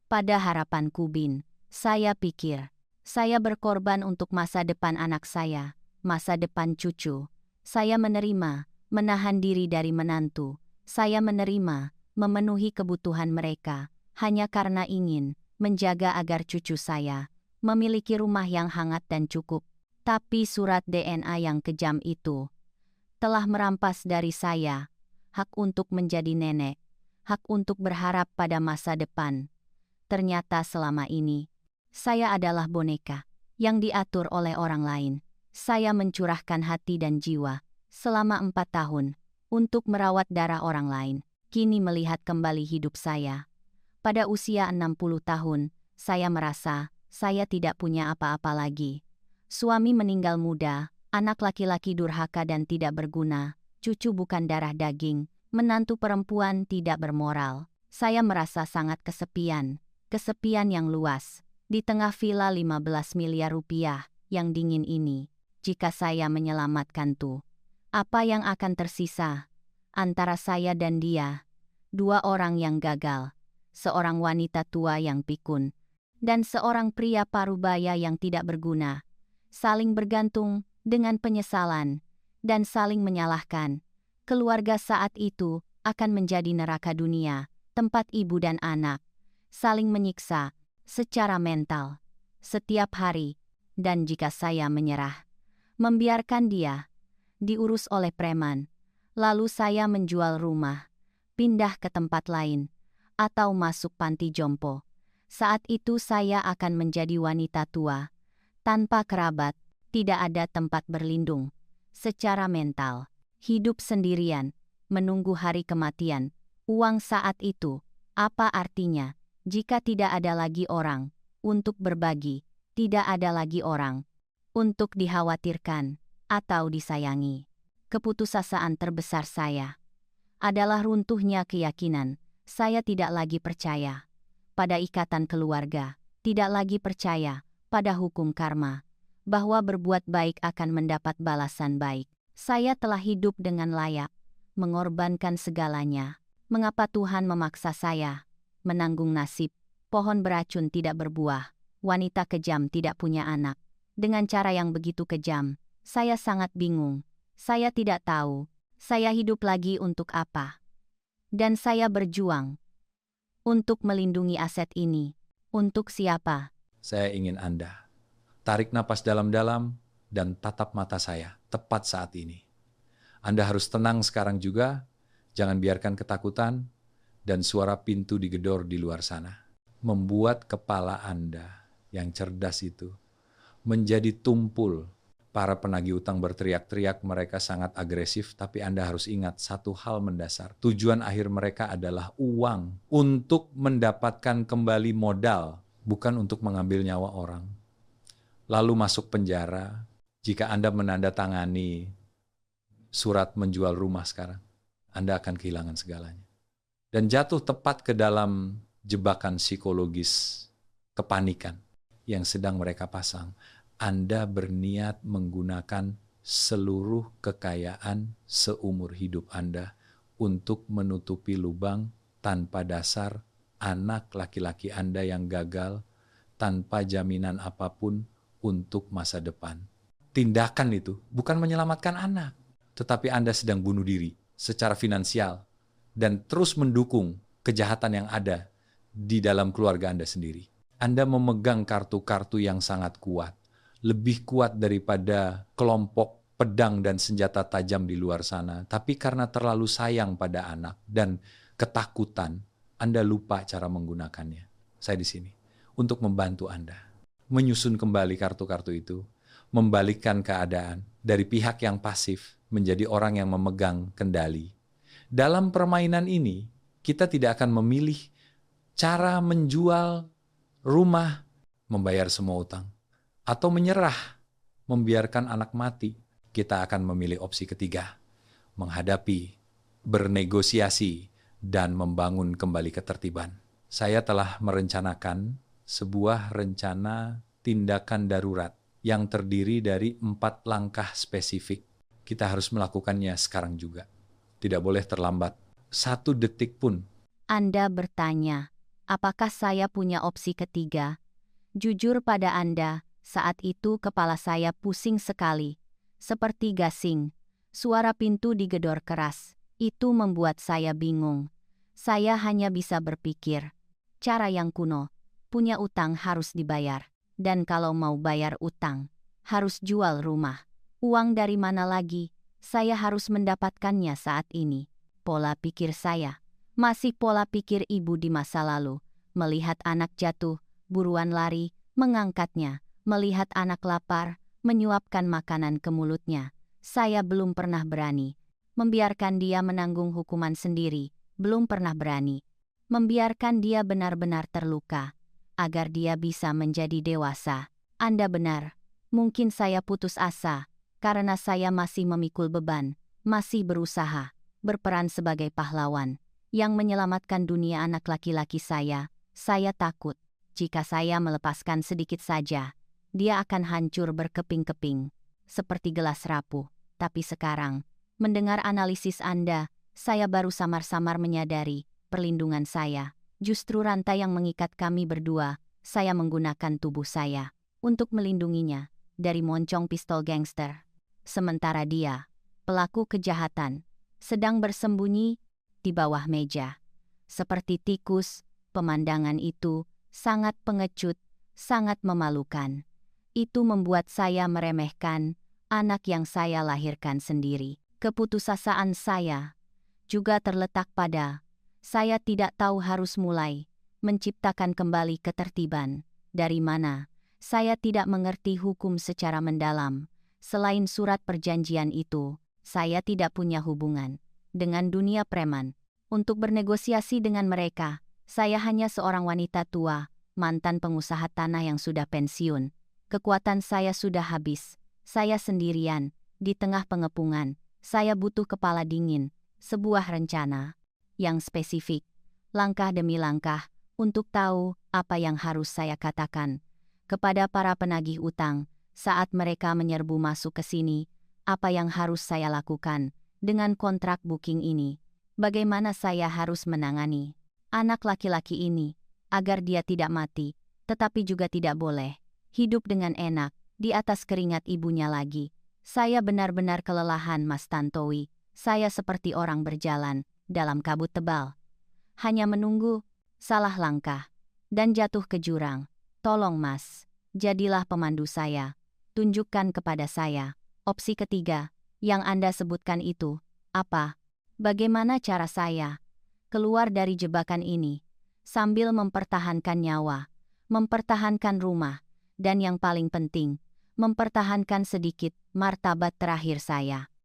pada harapan Kubin. Saya pikir, saya berkorban untuk masa depan anak saya, masa depan cucu. Saya menerima, menahan diri dari menantu. Saya menerima, memenuhi kebutuhan mereka, hanya karena ingin menjaga agar cucu saya memiliki rumah yang hangat dan cukup. Tapi surat DNA yang kejam itu telah merampas dari saya hak untuk menjadi nenek, hak untuk berharap pada masa depan. Ternyata selama ini, saya adalah boneka yang diatur oleh orang lain. Saya mencurahkan hati dan jiwa selama 4 tahun untuk merawat darah orang lain. Kini melihat kembali hidup saya. Pada usia 60 tahun, saya merasa saya tidak punya apa-apa lagi. Suami meninggal muda, anak laki-laki durhaka dan tidak berguna, cucu bukan darah daging, menantu perempuan tidak bermoral. Saya merasa sangat kesepian yang luas. Di tengah villa 15 miliar rupiah yang dingin ini, jika saya menyelamatkan tuh, apa yang akan tersisa? Antara saya dan dia, 2 orang yang gagal, seorang wanita tua yang pikun, dan seorang pria parubaya yang tidak berguna, saling bergantung dengan penyesalan, dan saling menyalahkan. Keluarga saat itu akan menjadi neraka dunia, tempat ibu dan anak saling menyiksa secara mental setiap hari. Dan jika saya menyerah, membiarkan dia diurus oleh preman, lalu saya menjual rumah, pindah ke tempat lain, atau masuk panti jompo, saat itu saya akan menjadi wanita tua, tanpa kerabat, tidak ada tempat berlindung. Secara mental, hidup sendirian, menunggu hari kematian. Uang saat itu, apa artinya jika tidak ada lagi orang untuk berbagi, tidak ada lagi orang untuk dikhawatirkan atau disayangi? Keputusasaan terbesar saya adalah runtuhnya keyakinan. Saya tidak lagi percaya pada ikatan keluarga, tidak lagi percaya pada hukum karma, bahwa berbuat baik akan mendapat balasan baik. Saya telah hidup dengan layak, mengorbankan segalanya. Mengapa Tuhan memaksa saya menanggung nasib? Pohon beracun tidak berbuah, wanita kejam tidak punya anak. Dengan cara yang begitu kejam, saya sangat bingung. Saya tidak tahu, saya hidup lagi untuk apa. Dan saya berjuang untuk melindungi aset ini. Untuk siapa? Saya ingin Anda tarik napas dalam-dalam dan tatap mata saya tepat saat ini. Anda harus tenang sekarang juga, jangan biarkan ketakutan dan suara pintu digedor di luar sana membuat kepala Anda yang cerdas itu menjadi tumpul. Para penagih utang berteriak-teriak, mereka sangat agresif, tapi Anda harus ingat satu hal mendasar. Tujuan akhir mereka adalah uang untuk mendapatkan kembali modal, bukan untuk mengambil nyawa orang. Lalu masuk penjara, jika Anda menandatangani surat menjual rumah sekarang, Anda akan kehilangan segalanya. Dan jatuh tepat ke dalam jebakan psikologis kepanikan yang sedang mereka pasang. Anda berniat menggunakan seluruh kekayaan seumur hidup Anda untuk menutupi lubang tanpa dasar anak laki-laki Anda yang gagal tanpa jaminan apapun untuk masa depan. Tindakan itu bukan menyelamatkan anak, tetapi Anda sedang bunuh diri secara finansial dan terus mendukung kejahatan yang ada di dalam keluarga Anda sendiri. Anda memegang kartu-kartu yang sangat kuat. Lebih kuat daripada kelompok pedang dan senjata tajam di luar sana. Tapi karena terlalu sayang pada anak dan ketakutan, Anda lupa cara menggunakannya. Saya di sini untuk membantu Anda menyusun kembali kartu-kartu itu, membalikkan keadaan dari pihak yang pasif menjadi orang yang memegang kendali. Dalam permainan ini, kita tidak akan memilih cara menjual rumah, membayar semua utang, atau menyerah, membiarkan anak mati. Kita akan memilih opsi ketiga, menghadapi, bernegosiasi, dan membangun kembali ketertiban. Saya telah merencanakan sebuah rencana tindakan darurat yang terdiri dari 4 langkah spesifik. Kita harus melakukannya sekarang juga. Tidak boleh terlambat. 1 detik pun. Anda bertanya, apakah saya punya opsi ketiga? Jujur pada Anda, saat itu kepala saya pusing sekali, seperti gasing. Suara pintu digedor keras. Itu membuat saya bingung. Saya hanya bisa berpikir, cara yang kuno, punya utang harus dibayar. Dan kalau mau bayar utang, harus jual rumah. Uang dari mana lagi? Saya harus mendapatkannya saat ini. Pola pikir saya masih pola pikir ibu di masa lalu. Melihat anak jatuh, buruan lari, mengangkatnya. Melihat anak lapar, menyuapkan makanan ke mulutnya. Saya belum pernah berani membiarkan dia menanggung hukuman sendiri. Belum pernah berani membiarkan dia benar-benar terluka, agar dia bisa menjadi dewasa. Anda benar, mungkin saya putus asa, karena saya masih memikul beban, masih berusaha, berperan sebagai pahlawan, yang menyelamatkan dunia anak laki-laki saya. Saya takut, jika saya melepaskan sedikit saja, dia akan hancur berkeping-keping, seperti gelas rapuh. Tapi sekarang, mendengar analisis Anda, saya baru samar-samar menyadari, perlindungan saya, justru rantai yang mengikat kami berdua. Saya menggunakan tubuh saya untuk melindunginya dari moncong pistol gangster. Sementara dia, pelaku kejahatan, sedang bersembunyi di bawah meja. Seperti tikus, pemandangan itu sangat pengecut, sangat memalukan. Itu membuat saya meremehkan anak yang saya lahirkan sendiri. Keputusasaan saya juga terletak pada saya tidak tahu harus mulai menciptakan kembali ketertiban. Dari mana? Saya tidak mengerti hukum secara mendalam. Selain surat perjanjian itu, saya tidak punya hubungan dengan dunia preman. Untuk bernegosiasi dengan mereka, saya hanya seorang wanita tua, mantan pengusaha tanah yang sudah pensiun. Kekuatan saya sudah habis. Saya sendirian, di tengah pengepungan. Saya butuh kepala dingin. sebuah rencana yang spesifik, langkah demi langkah, untuk tahu apa yang harus saya katakan kepada para penagih utang saat mereka menyerbu masuk ke sini, apa yang harus saya lakukan dengan kontrak booking ini, bagaimana saya harus menangani anak laki-laki ini agar dia tidak mati, tetapi juga tidak boleh hidup dengan enak di atas keringat ibunya lagi. Saya benar-benar kelelahan, Mas Tantowi. Saya seperti orang berjalan dalam kabut tebal. Hanya menunggu salah langkah dan jatuh ke jurang. Tolong Mas, jadilah pemandu saya. Tunjukkan kepada saya opsi ketiga yang Anda sebutkan itu apa? Bagaimana cara saya keluar dari jebakan ini sambil mempertahankan nyawa, mempertahankan rumah, dan yang paling penting, mempertahankan sedikit martabat terakhir saya.